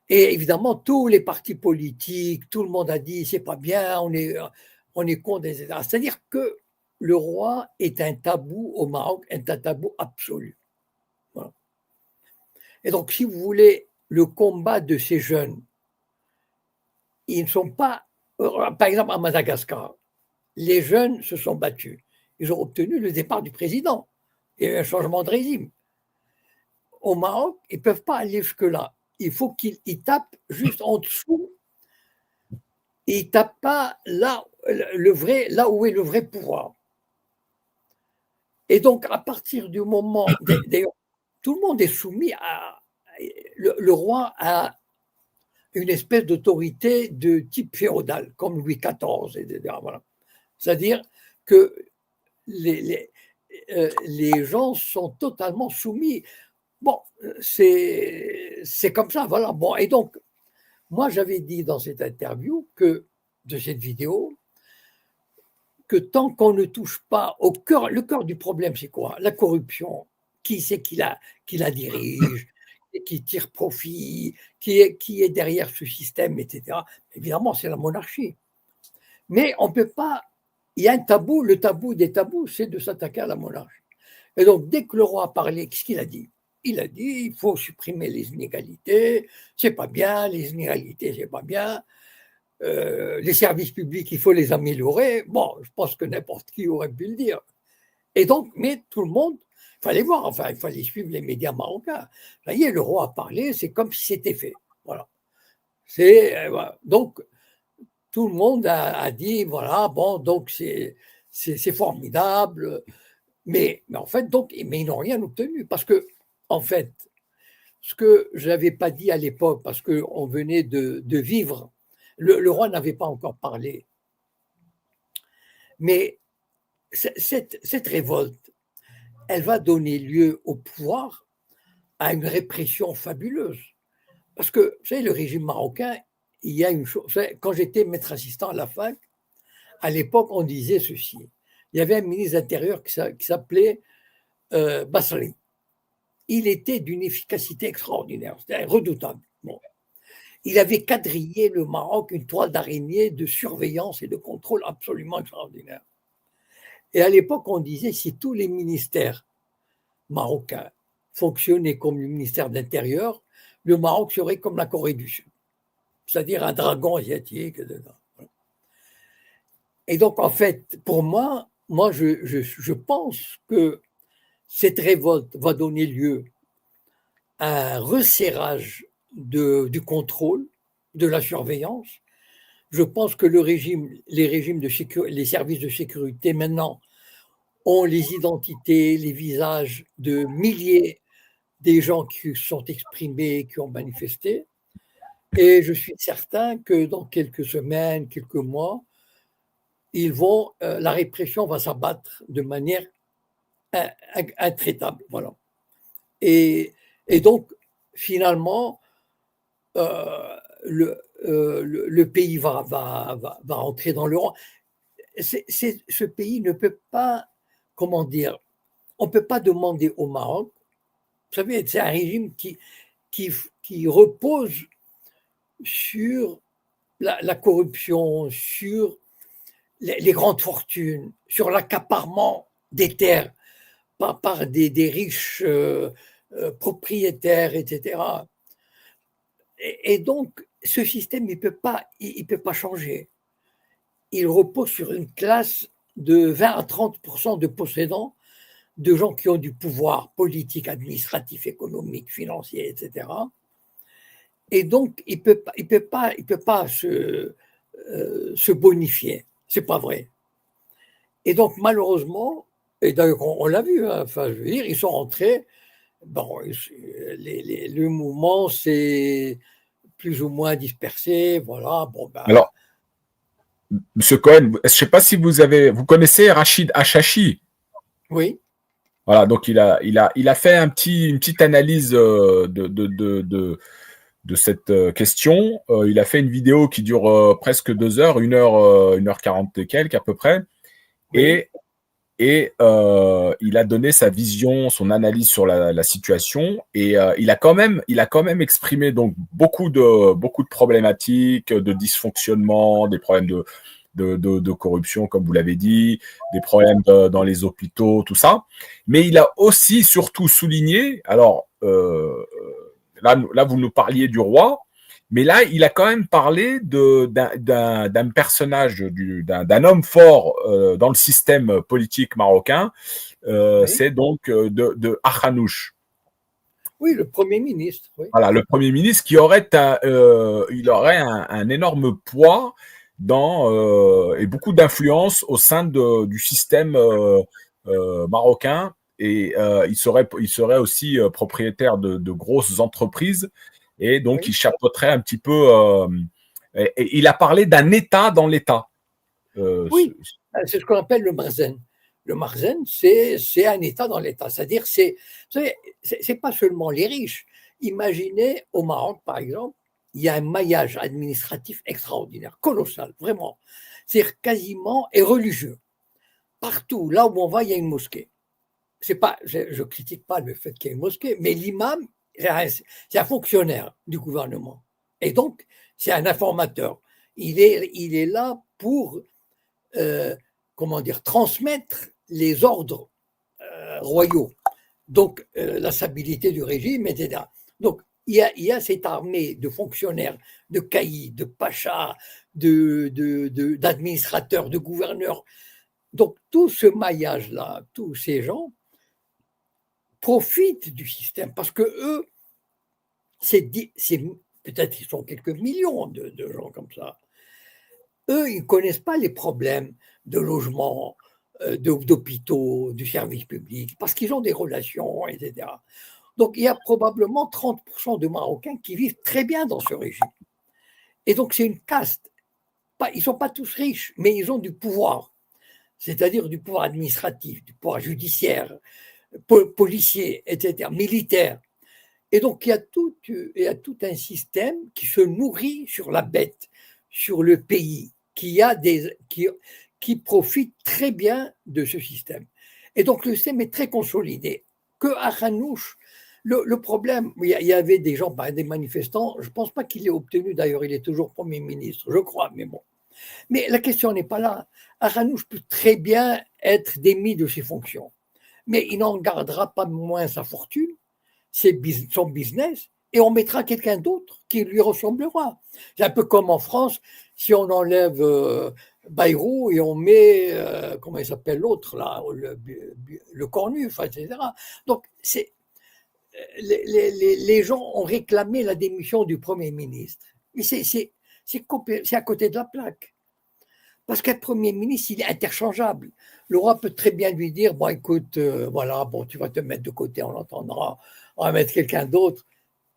Et évidemment, tous les partis politiques, tout le monde a dit c'est pas bien, on est contre, etc. C'est-à-dire que le roi est un tabou au Maroc, un tabou absolu. Voilà. Et donc, si vous voulez, le combat de ces jeunes, ils ne sont pas, par exemple à Madagascar, les jeunes se sont battus. Ils ont obtenu le départ du président. Il y a eu un changement de régime. Au Maroc, ils ne peuvent pas aller jusque-là. Il faut qu'ils tapent juste en dessous. Ils ne tapent pas là où est le vrai pouvoir. Et donc, à partir du moment. D'ailleurs, tout le monde est soumis à. Le roi a une espèce d'autorité de type féodal, comme Louis XIV, etc. Voilà. C'est-à-dire que les gens sont totalement soumis. Bon, c'est comme ça, voilà. Bon, et donc, moi, j'avais dit dans cette interview de cette vidéo, que tant qu'on ne touche pas au cœur, le cœur du problème, c'est quoi? La corruption. Qui c'est qui la dirige, qui tire profit, qui est derrière ce système, etc. Évidemment, c'est la monarchie. Mais on ne peut pas. Il y a un tabou, le tabou des tabous, c'est de s'attaquer à la monarchie. Et donc, dès que le roi a parlé, qu'est-ce qu'il a dit? Il a dit il faut supprimer les inégalités, c'est pas bien, les inégalités, c'est pas bien. Les services publics, il faut les améliorer. Bon, je pense que n'importe qui aurait pu le dire. Et donc, mais tout le monde, il fallait voir, enfin, il fallait suivre les médias marocains. Ça y est, le roi a parlé, c'est comme si c'était fait. Voilà. Voilà. Donc, tout le monde a dit, voilà, bon, donc c'est formidable. Mais en fait, mais ils n'ont rien obtenu. Parce que, en fait, ce que je n'avais pas dit à l'époque, parce qu'on venait de vivre, le roi n'avait pas encore parlé. Mais cette révolte, elle va donner lieu au pouvoir à une répression fabuleuse. Parce que, vous savez, le régime marocain, il y a une chose. Quand j'étais maître assistant à la fac, à l'époque, on disait ceci. Il y avait un ministre d'Intérieur qui s'appelait Basri. Il était d'une efficacité extraordinaire, c'était redoutable. Bon. Il avait quadrillé le Maroc une toile d'araignée de surveillance et de contrôle absolument extraordinaire. Et à l'époque, on disait si tous les ministères marocains fonctionnaient comme le ministère de l'Intérieur, le Maroc serait comme la Corée du Sud, c'est-à-dire un dragon asiatique. Et donc, en fait, pour moi je pense que cette révolte va donner lieu à un resserrage du contrôle, de la surveillance. Je pense que les services de sécurité maintenant ont les identités, les visages de milliers des gens qui se sont exprimés, qui ont manifesté. Et je suis certain que dans quelques semaines, quelques mois, la répression va s'abattre de manière intraitable. Voilà. Et donc, finalement, le pays va entrer dans le rang. Ce pays ne peut pas, comment dire, on ne peut pas demander au Maroc, vous savez, c'est un régime qui repose sur la corruption, sur les grandes fortunes, sur l'accaparement des terres par des riches propriétaires, etc. Et donc, ce système, il peut pas changer. Il repose sur une classe de 20 à 30% de possédants, de gens qui ont du pouvoir politique, administratif, économique, financier, etc. Et donc, il peut pas se bonifier. C'est pas vrai. Et donc, malheureusement, et d'ailleurs, on l'a vu, hein, enfin, je veux dire, ils sont rentrés. Bon, le mouvement s'est plus ou moins dispersé. Voilà. Bon, ben, Alors, Monsieur Cohen, je ne sais pas si vous connaissez Rachid Achachi. oui. Voilà, donc il a fait une petite analyse de cette question. Il a fait une vidéo qui dure presque 2 heures, 1h40 et quelques à peu près. Oui. Et il a donné sa vision, son analyse sur la situation. Et il a quand même exprimé donc beaucoup de problématiques, de dysfonctionnement, des problèmes de corruption, comme vous l'avez dit, des problèmes dans les hôpitaux, tout ça. Mais il a aussi surtout souligné, alors là vous nous parliez du roi, mais là il a quand même parlé d'un personnage, d'un homme fort dans le système politique marocain, Oui. c'est donc de Akhanouche. Oui, le Premier ministre. Oui. Voilà, le Premier ministre il aurait un énorme poids et beaucoup d'influence au sein du système marocain, et il serait aussi propriétaire de grosses entreprises, et donc Oui. il chapeauterait un petit peu. Et il a parlé d'un État dans l'État. Oui, c'est ce qu'on appelle le marzen. Le marzen, c'est un État dans l'État. C'est-à-dire, vous savez, c'est pas seulement les riches. Imaginez au Maroc, par exemple, il y a un maillage administratif extraordinaire, colossal, vraiment. C'est quasiment et religieux. Partout, là où on va, il y a une mosquée. Je critique pas le fait qu'il y ait une mosquée, mais l'imam, c'est un fonctionnaire du gouvernement. Et donc, c'est un informateur. Il est là pour comment dire, transmettre les ordres royaux, donc la stabilité du régime, etc. Donc, il y a cette armée de fonctionnaires, de caïds, de pachas, d'administrateurs, de gouverneurs. Donc, tout ce maillage-là, tous ces gens profitent du système parce que eux, peut-être ils sont quelques millions de gens comme ça. Eux, ils ne connaissent pas les problèmes de logement, d'hôpitaux, du service public, parce qu'ils ont des relations, etc. Donc, il y a probablement 30% de Marocains qui vivent très bien dans ce régime. Et donc, c'est une caste. Ils ne sont pas tous riches, mais ils ont du pouvoir, c'est-à-dire du pouvoir administratif, du pouvoir judiciaire, policier, etc., militaire. Et donc, il y a tout un système qui se nourrit sur la bête, sur le pays, qui profite très bien de ce système. Et donc, le système est très consolidé. Que à Hanouch, le problème, il y avait des gens, des manifestants, je ne pense pas qu'il ait obtenu, d'ailleurs, il est toujours Premier ministre, je crois, mais bon. Mais la question n'est pas là. Hanouch peut très bien être démis de ses fonctions, mais il n'en gardera pas moins sa fortune, son business, et on mettra quelqu'un d'autre qui lui ressemblera. C'est un peu comme en France, si on enlève Bayrou et on met, comment il s'appelle l'autre, là, le Cornu, etc. Donc, les gens ont réclamé la démission du Premier ministre. Mais c'est à côté de la plaque. Parce qu'un Premier ministre, il est interchangeable. Le roi peut très bien lui dire, bon, écoute, voilà, bon, tu vas te mettre de côté, on l'entendra, on va mettre quelqu'un d'autre.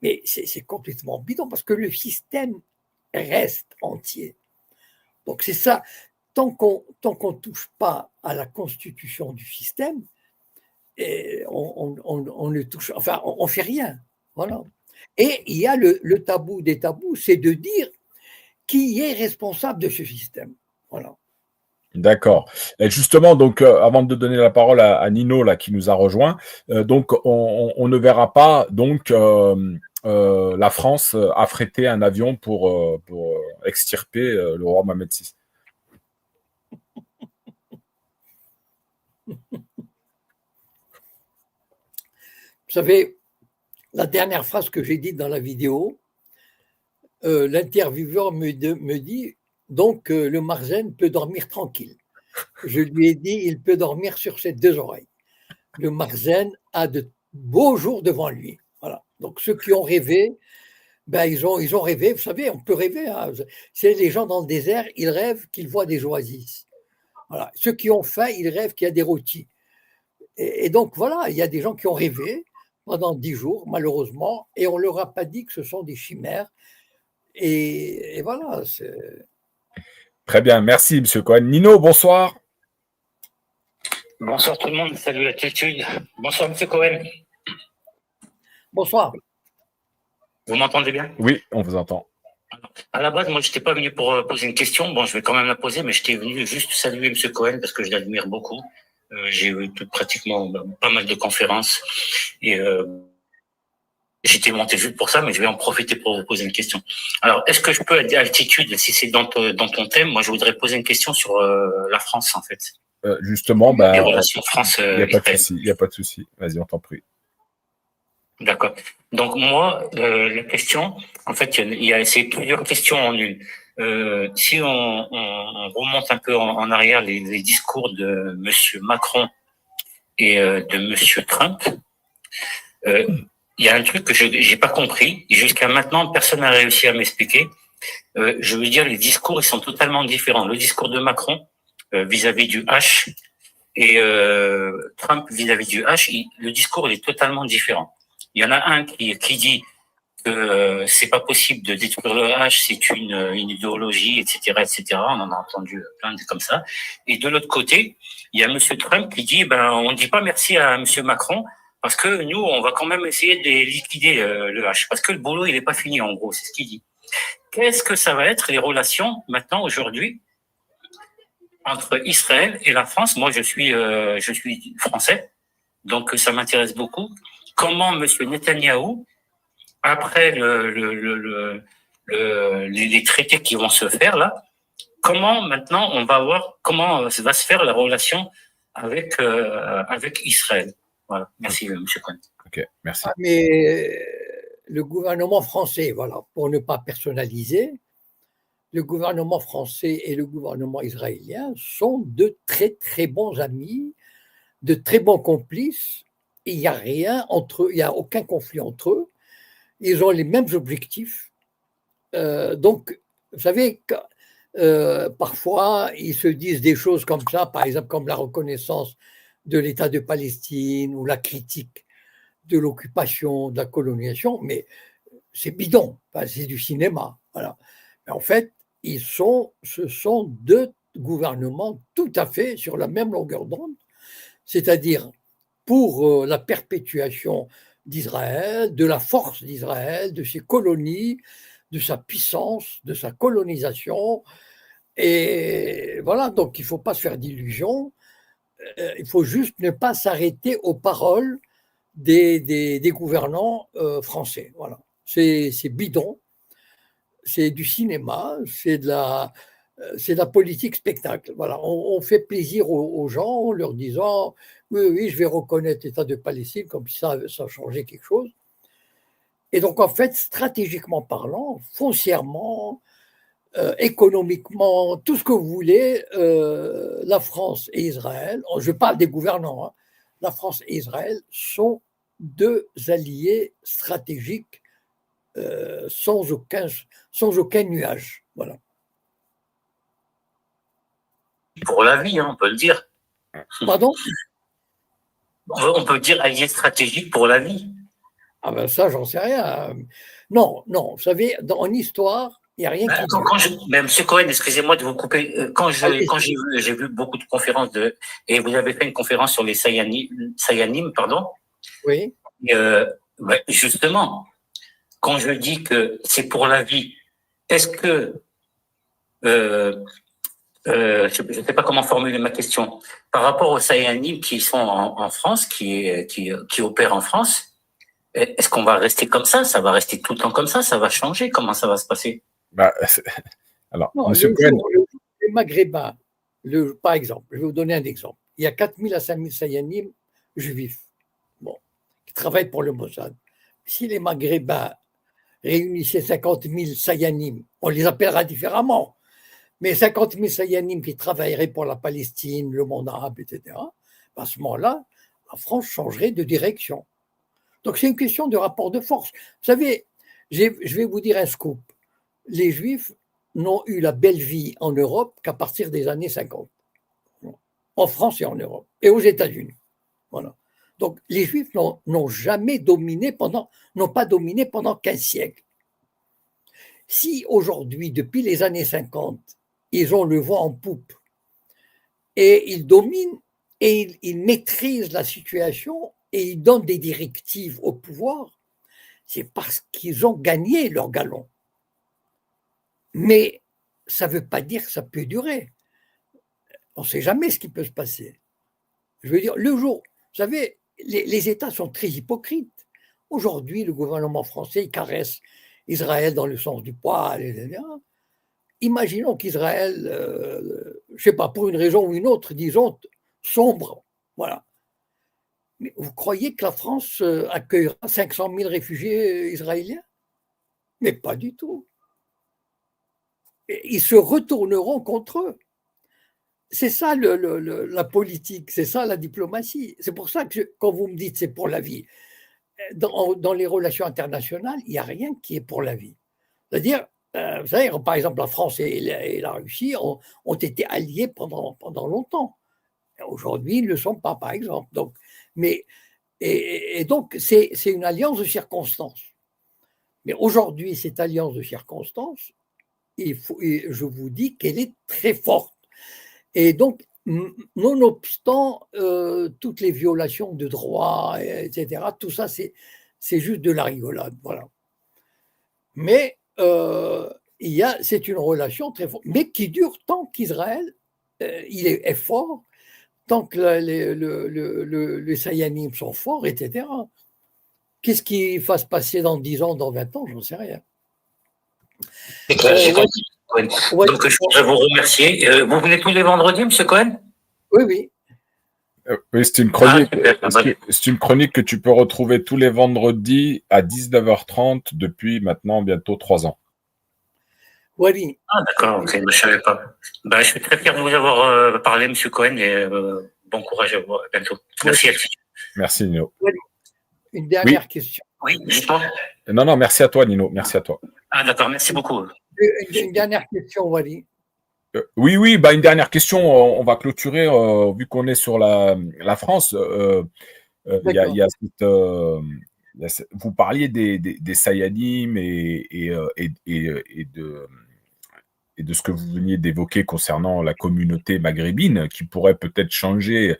Mais c'est complètement bidon parce que le système reste entier. Donc c'est ça, tant qu'on ne touche pas à la constitution du système, Et on ne touche, enfin, on ne fait rien. Voilà. Et il y a le tabou des tabous, c'est de dire qui est responsable de ce système. Voilà. D'accord. Et justement, donc, avant de donner la parole à Nino, là, qui nous a rejoint, donc, on ne verra pas, donc, la France affréter un avion pour extirper le roi Mohamed VI. Vous savez, la dernière phrase que j'ai dite dans la vidéo, l'intervieweur me dit donc le Marzen peut dormir tranquille. Je lui ai dit il peut dormir sur ses deux oreilles. Le Marzen a de beaux jours devant lui. Voilà. Donc ceux qui ont rêvé, ben, ils ont rêvé. Vous savez, on peut rêver. Hein. C'est les gens dans le désert, ils rêvent qu'ils voient des oasis. Voilà. Ceux qui ont faim, ils rêvent qu'il y a des rôtis. Et donc voilà, il y a des gens qui ont rêvé pendant 10 jours, malheureusement, et on ne leur a pas dit que ce sont des chimères. Et voilà. Très bien, merci, Monsieur Cohen. Nino, bonsoir. Bonsoir tout le monde, salut l'attitude. Bonsoir Monsieur Cohen. Bonsoir. Vous m'entendez bien? Oui, on vous entend. À la base, moi, je n'étais pas venu pour poser une question. Bon, je vais quand même la poser, mais j'étais venu juste saluer Monsieur Cohen parce que je l'admire beaucoup. J'ai eu pratiquement pas mal de conférences et j'étais monté juste pour ça, mais je vais en profiter pour vous poser une question. Alors, est-ce que je peux, à altitude, si c'est dans ton thème, moi, je voudrais poser une question sur la France, en fait. Justement, les relations France. Il n'y a pas de souci. Vas-y, on t'en prie. D'accord. Donc moi, la question, en fait, c'est plusieurs questions en une. Si on remonte un peu en arrière les discours de Monsieur Macron et de Monsieur Trump, il y a un truc que j'ai pas compris. Jusqu'à maintenant, personne n'a réussi à m'expliquer. Je veux dire, les discours, ils sont totalement différents. Le discours de Macron vis-à-vis du H et Trump vis-à-vis du H, le discours il est totalement différent. Il y en a un qui dit que c'est pas possible de détruire le H, c'est une idéologie, etc., etc. On en a entendu plein de comme ça. Et de l'autre côté, il y a Monsieur Trump qui dit, on dit pas merci à Monsieur Macron parce que nous, on va quand même essayer de liquider le H parce que le boulot il est pas fini en gros, c'est ce qu'il dit. Qu'est-ce que ça va être les relations maintenant aujourd'hui entre Israël et la France? Moi, je suis français, donc ça m'intéresse beaucoup. Comment M. Netanyahou, après les traités qui vont se faire là, comment maintenant on va voir comment va se faire la relation avec Israël. Voilà. Merci, M. Cohen. Ok, merci. Mais le gouvernement français, voilà, pour ne pas personnaliser, le gouvernement français et le gouvernement israélien sont de très très bons amis, de très bons complices. Il n'y a rien entre eux, il n'y a aucun conflit entre eux. Ils ont les mêmes objectifs. Donc, vous savez, parfois, ils se disent des choses comme ça, par exemple, comme la reconnaissance de l'État de Palestine ou la critique de l'occupation, de la colonisation, mais c'est bidon, c'est du cinéma. Voilà. Mais en fait, ce sont deux gouvernements tout à fait sur la même longueur d'onde, c'est-à-dire pour la perpétuation d'Israël, de la force d'Israël, de ses colonies, de sa puissance, de sa colonisation. Et voilà, donc il ne faut pas se faire d'illusions, il faut juste ne pas s'arrêter aux paroles des gouvernants français. Voilà. C'est bidon, c'est du cinéma, c'est de la politique spectacle. Voilà. On fait plaisir aux gens en leur disant oui, je vais reconnaître l'État de Palestine comme si ça a changé quelque chose. Et donc, en fait, stratégiquement parlant, foncièrement, économiquement, tout ce que vous voulez, la France et Israël, je parle des gouvernants, hein, la France et Israël sont deux alliés stratégiques sans aucun nuage. Voilà. Pour la vie, hein, on peut le dire. Pardon? On peut dire allié stratégique pour la vie. Ah ben ça, j'en sais rien. Non, vous savez, en histoire, Il n'y a rien qui dure. Mais M. Cohen, excusez-moi de vous couper. Quand j'ai vu beaucoup de conférences et vous avez fait une conférence sur les Sayanim, pardon. Oui. Justement, quand je dis que c'est pour la vie, est-ce que je ne sais pas comment formuler ma question. Par rapport aux Sayanim qui sont en France, qui opèrent en France, est-ce qu'on va rester comme ça? Ça va rester tout le temps comme ça? Ça va changer? Comment ça va se passer? Alors, non, Monsieur Cohen. Les Maghrébins, par exemple, je vais vous donner un exemple. Il y a 4000 à 5000 Sayanim juifs qui travaillent pour le Mossad. Si les Maghrébins réunissaient 50 000 Sayanim, on les appellera différemment, mais 50 000 Sayanim qui travailleraient pour la Palestine, le monde arabe, etc., à ce moment-là, la France changerait de direction. Donc c'est une question de rapport de force. Vous savez, je vais vous dire un scoop. Les Juifs n'ont eu la belle vie en Europe qu'à partir des années 50, en France et en Europe, et aux États-Unis. Voilà. Donc les Juifs n'ont jamais dominé n'ont pas dominé pendant 15 siècles. Si aujourd'hui, depuis les années 50, ils ont le vent en poupe et ils dominent et ils maîtrisent la situation et ils donnent des directives au pouvoir, c'est parce qu'ils ont gagné leur galon. Mais ça ne veut pas dire que ça peut durer. On ne sait jamais ce qui peut se passer. Je veux dire, le jour, vous savez, les États sont très hypocrites. Aujourd'hui, le gouvernement français il caresse Israël dans le sens du poil, etc. Imaginons qu'Israël, je ne sais pas, pour une raison ou une autre, disons, sombre. Voilà. Mais vous croyez que la France accueillera 500 000 réfugiés israéliens? Mais pas du tout. Ils se retourneront contre eux. C'est ça la politique, c'est ça la diplomatie. C'est pour ça que quand vous me dites c'est pour la vie, dans les relations internationales, il n'y a rien qui est pour la vie. C'est-à-dire, vous savez, par exemple, la France et la Russie ont été alliés pendant longtemps. Aujourd'hui, ils ne le sont pas, par exemple. Donc, donc, c'est une alliance de circonstances. Mais aujourd'hui, cette alliance de circonstances, je vous dis qu'elle est très forte. Et donc, nonobstant toutes les violations de droits, etc., tout ça, c'est juste de la rigolade. Voilà. Mais c'est une relation très forte, mais qui dure tant qu'Israël il est fort, tant que les Sayanim sont forts, etc. Qu'est-ce qui va se passer dans 10 ans, dans 20 ans, j'en sais rien. Donc, je voudrais vous remercier. Vous venez tous les vendredis, M. Cohen? Oui. Oui, c'est une chronique. C'est une chronique que tu peux retrouver tous les vendredis à 19h30 depuis maintenant bientôt 3 ans. Oui. Ah, d'accord, ok, je ne savais pas. Je suis très fier de vous avoir parlé, M. Cohen, et bon courage à vous. À bientôt. Merci, Alfie. Merci, Nino. Une dernière question. Oui, dites-moi. Non, merci à toi, Nino. Merci à toi. Ah, d'accord, merci beaucoup. Une dernière question, Wally. Oui, une dernière question. On va clôturer, vu qu'on est sur la France. Vous parliez des Sayanim et de ce que vous veniez d'évoquer concernant la communauté maghrébine, qui pourrait peut-être changer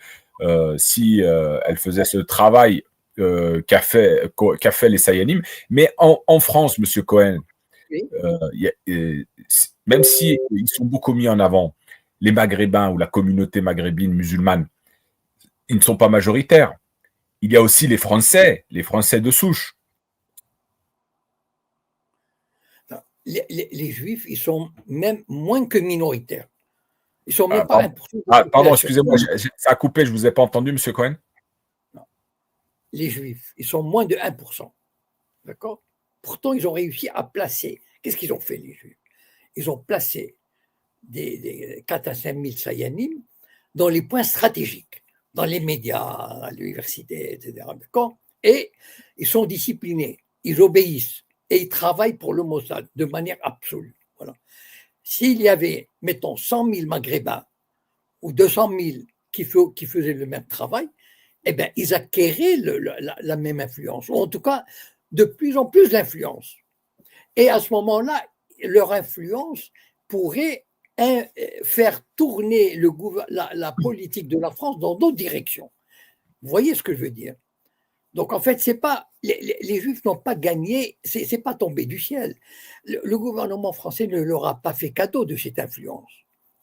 si elle faisait ce travail qu'a fait les Sayanim. Mais en France, Monsieur Cohen, oui. Même si ils sont beaucoup mis en avant, les Maghrébins ou la communauté maghrébine musulmane, ils ne sont pas majoritaires. Il y a aussi les Français de souche. Les Juifs, ils sont même moins que minoritaires. Ils sont même pas 1%. Pardon, excusez-moi, ça a coupé, je ne vous ai pas entendu, M. Cohen. Non. Les Juifs, ils sont moins de 1%. D'accord? Pourtant, ils ont réussi à placer. Qu'est-ce qu'ils ont fait, les Juifs? Ils ont placé des 4 à 5 000 Sayanim dans les points stratégiques, dans les médias, à l'université, etc. D'accord? Et ils sont disciplinés, ils obéissent et ils travaillent pour le Mossad de manière absolue. Voilà. S'il y avait, mettons, 100 000 Maghrébins ou 200 000 qui faisaient le même travail, eh bien, ils acquéraient la même influence, ou en tout cas, de plus en plus d'influence. Et à ce moment-là, leur influence pourrait faire tourner la politique de la France dans d'autres directions. Vous voyez ce que je veux dire? Donc en fait, c'est pas les Juifs n'ont pas gagné, c'est pas tombé du ciel. Le gouvernement français ne leur a pas fait cadeau de cette influence.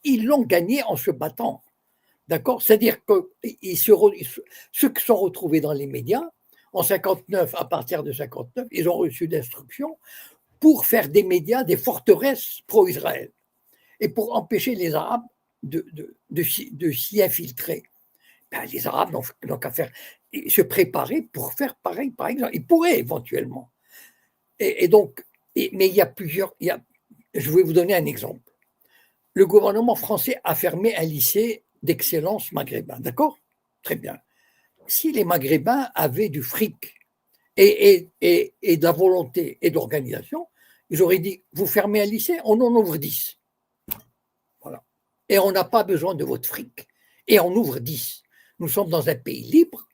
Ils l'ont gagné en se battant. D'accord? C'est-à-dire que ceux qui sont retrouvés dans les médias, en 59, à partir de 59, ils ont reçu d'instructions pour faire des médias des forteresses pro-Israël et pour empêcher les Arabes de s'y infiltrer. Ben, les Arabes n'ont qu'à se préparer pour faire pareil, par exemple. Ils pourraient éventuellement. Mais il y a plusieurs. Je vais vous donner un exemple. Le gouvernement français a fermé un lycée d'excellence maghrébin, d'accord? Très bien. Si les Maghrébins avaient du fric et de la volonté et d'organisation, ils auraient dit, vous fermez un lycée, on en ouvre 10. Voilà. Et on n'a pas besoin de votre fric. Et on ouvre 10. Nous sommes dans un pays libre,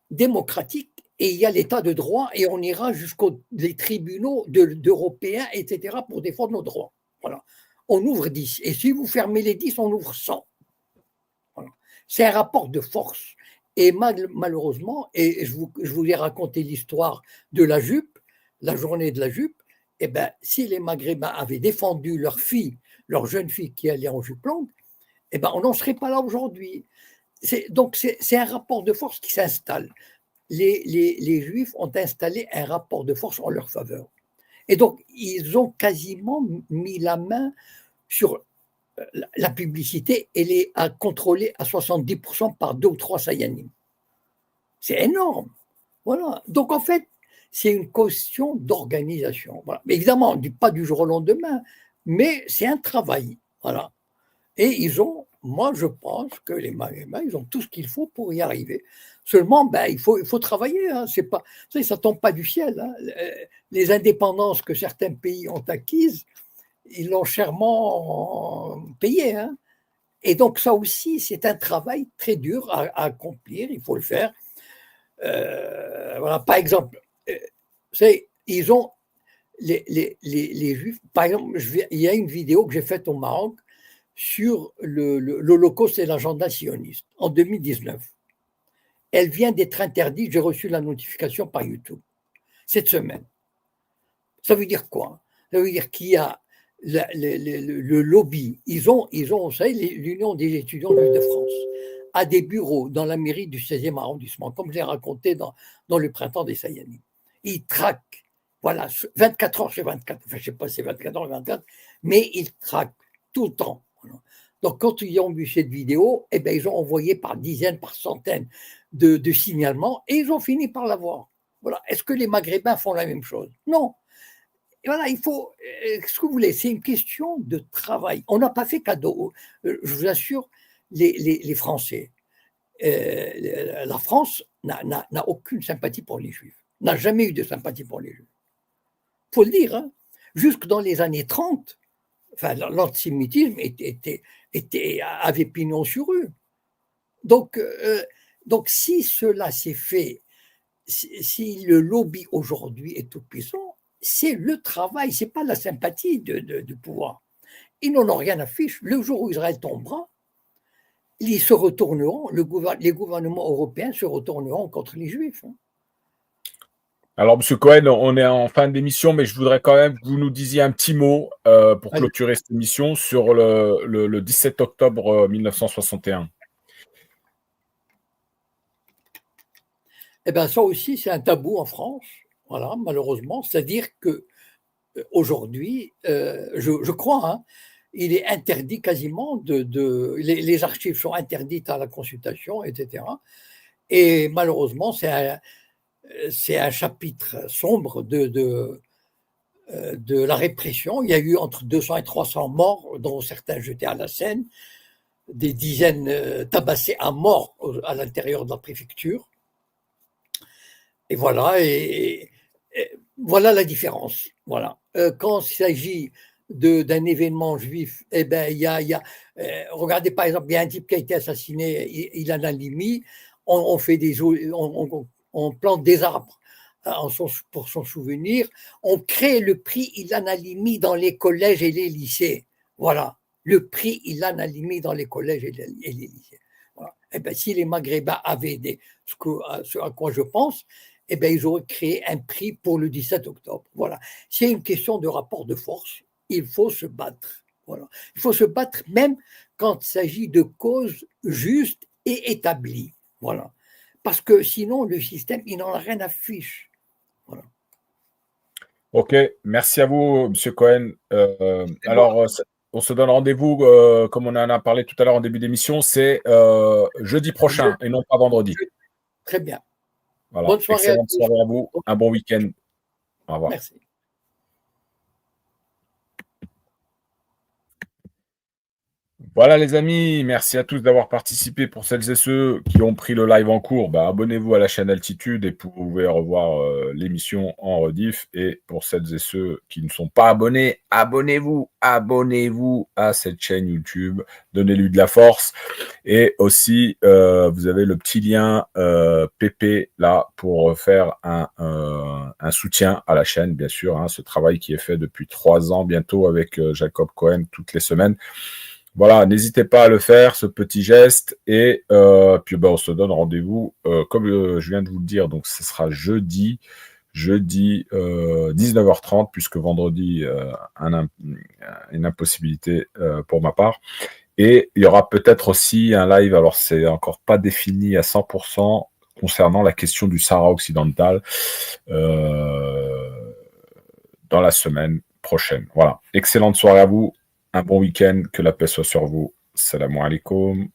démocratique, et il y a l'état de droit, et on ira jusqu'aux tribunaux d'Européens, etc., pour défendre nos droits. Voilà. On ouvre 10. Et si vous fermez les 10, on ouvre 100. Voilà. C'est un rapport de force. Et malheureusement, et je vous ai raconté l'histoire de la jupe, la journée de la jupe, eh ben, si les Maghrébins avaient défendu leur jeune fille qui allait en jupe longue, eh ben, on n'en serait pas là aujourd'hui. Donc, c'est un rapport de force qui s'installe. Les Juifs ont installé un rapport de force en leur faveur. Et donc, ils ont quasiment mis la main sur la publicité et les a contrôlée à 70% par 2 ou 3 Sayanim. C'est énorme. Voilà. Donc, en fait, c'est une question d'organisation. Voilà. Mais évidemment, pas du jour au lendemain, mais c'est un travail. Voilà. Et moi, je pense que les Maghrébins, ils ont tout ce qu'il faut pour y arriver. Seulement, il faut travailler. Hein. Ça ne tombe pas du ciel. Hein. Les indépendances que certains pays ont acquises, ils l'ont chèrement payé. Hein. Et donc, ça aussi, c'est un travail très dur à accomplir. Il faut le faire. Voilà. Par exemple, ils ont les Juifs. Par exemple, il y a une vidéo que j'ai faite au Maroc sur l'Holocauste et l'agenda sioniste en 2019. Elle vient d'être interdite, j'ai reçu la notification par YouTube cette semaine. Ça veut dire quoi? Ça veut dire qu'il y a le lobby, ils ont vous savez, l'Union des étudiants juifs de France a des bureaux dans la mairie du 16e arrondissement, comme je l'ai raconté dans le printemps des Sayanim. Ils traquent, voilà, 24 heures sur 24, enfin je ne sais pas si c'est 24 heures sur 24, mais ils traquent tout le temps. Donc, quand ils ont vu cette vidéo, eh bien, ils ont envoyé par dizaines, par centaines de signalements et ils ont fini par l'avoir. Voilà. Est-ce que les Maghrébins font la même chose? Non. Et voilà, il faut, ce que vous voulez, c'est une question de travail. On n'a pas fait cadeau. Je vous assure, les Français, la France n'a aucune sympathie pour les Juifs, n'a jamais eu de sympathie pour les Juifs. Il faut le dire, hein. Jusque dans les années 30, enfin, l'antisémitisme avait pignon sur rue. Donc, si cela s'est fait, si le lobby aujourd'hui est tout puissant, c'est le travail, c'est pas la sympathie du pouvoir. Ils n'en ont rien à fiche. Le jour où Israël tombera, ils se retourneront, les gouvernements européens se retourneront contre les Juifs. Hein. Alors, M. Cohen, on est en fin d'émission, mais je voudrais quand même que vous nous disiez un petit mot pour clôturer cette émission sur le 17 octobre 1961. Eh bien, ça aussi, c'est un tabou en France, voilà, malheureusement. C'est-à-dire que aujourd'hui, je crois, hein, il est interdit quasiment les archives sont interdites à la consultation, etc. Et malheureusement, c'est un chapitre sombre de la répression. Il y a eu entre 200 et 300 morts, dont certains jetés à la Seine, des dizaines tabassés à mort à l'intérieur de la préfecture. Et voilà, et voilà la différence. Voilà. Quand il s'agit d'un événement juif, eh ben, regardez par exemple, il y a un type qui a été assassiné, Ilan Halimi, on plante des arbres pour son souvenir, on crée le prix Ilan Halimi dans les collèges et les lycées. Voilà, le prix Ilan Halimi dans les collèges et les lycées. Voilà. Et bien, si les Maghrébins avaient ce à quoi je pense, eh bien, ils auraient créé un prix pour le 17 octobre. Voilà. C'est une question de rapport de force. Il faut se battre. Voilà. Il faut se battre même quand il s'agit de causes justes et établies. Voilà. Parce que sinon, le système, il n'en a rien à fiche. Voilà. Ok, merci à vous, M. Cohen. Alors, on se donne rendez-vous, comme on en a parlé tout à l'heure en début d'émission, c'est jeudi prochain et non pas vendredi. Très bien. Voilà. Bonne soirée. Excellente soirée à vous. Un bon week-end. Au revoir. Merci. Voilà les amis, merci à tous d'avoir participé. Pour celles et ceux qui ont pris le live en cours, abonnez-vous à la chaîne Altitude et vous pouvez revoir l'émission en rediff. Et pour celles et ceux qui ne sont pas abonnés, abonnez-vous à cette chaîne YouTube, donnez-lui de la force. Et aussi, vous avez le petit lien PP là pour faire un soutien à la chaîne, bien sûr, ce travail qui est fait depuis 3 ans bientôt avec Jacob Cohen toutes les semaines. Voilà, n'hésitez pas à le faire, ce petit geste. Et puis on se donne rendez-vous, comme je viens de vous le dire, donc ce sera jeudi 19h30, puisque vendredi, une impossibilité pour ma part. Et il y aura peut-être aussi un live, alors c'est encore pas défini à 100%, concernant la question du Sahara occidental dans la semaine prochaine. Voilà, excellente soirée à vous. Un bon week-end, que la paix soit sur vous. Salam alaikum.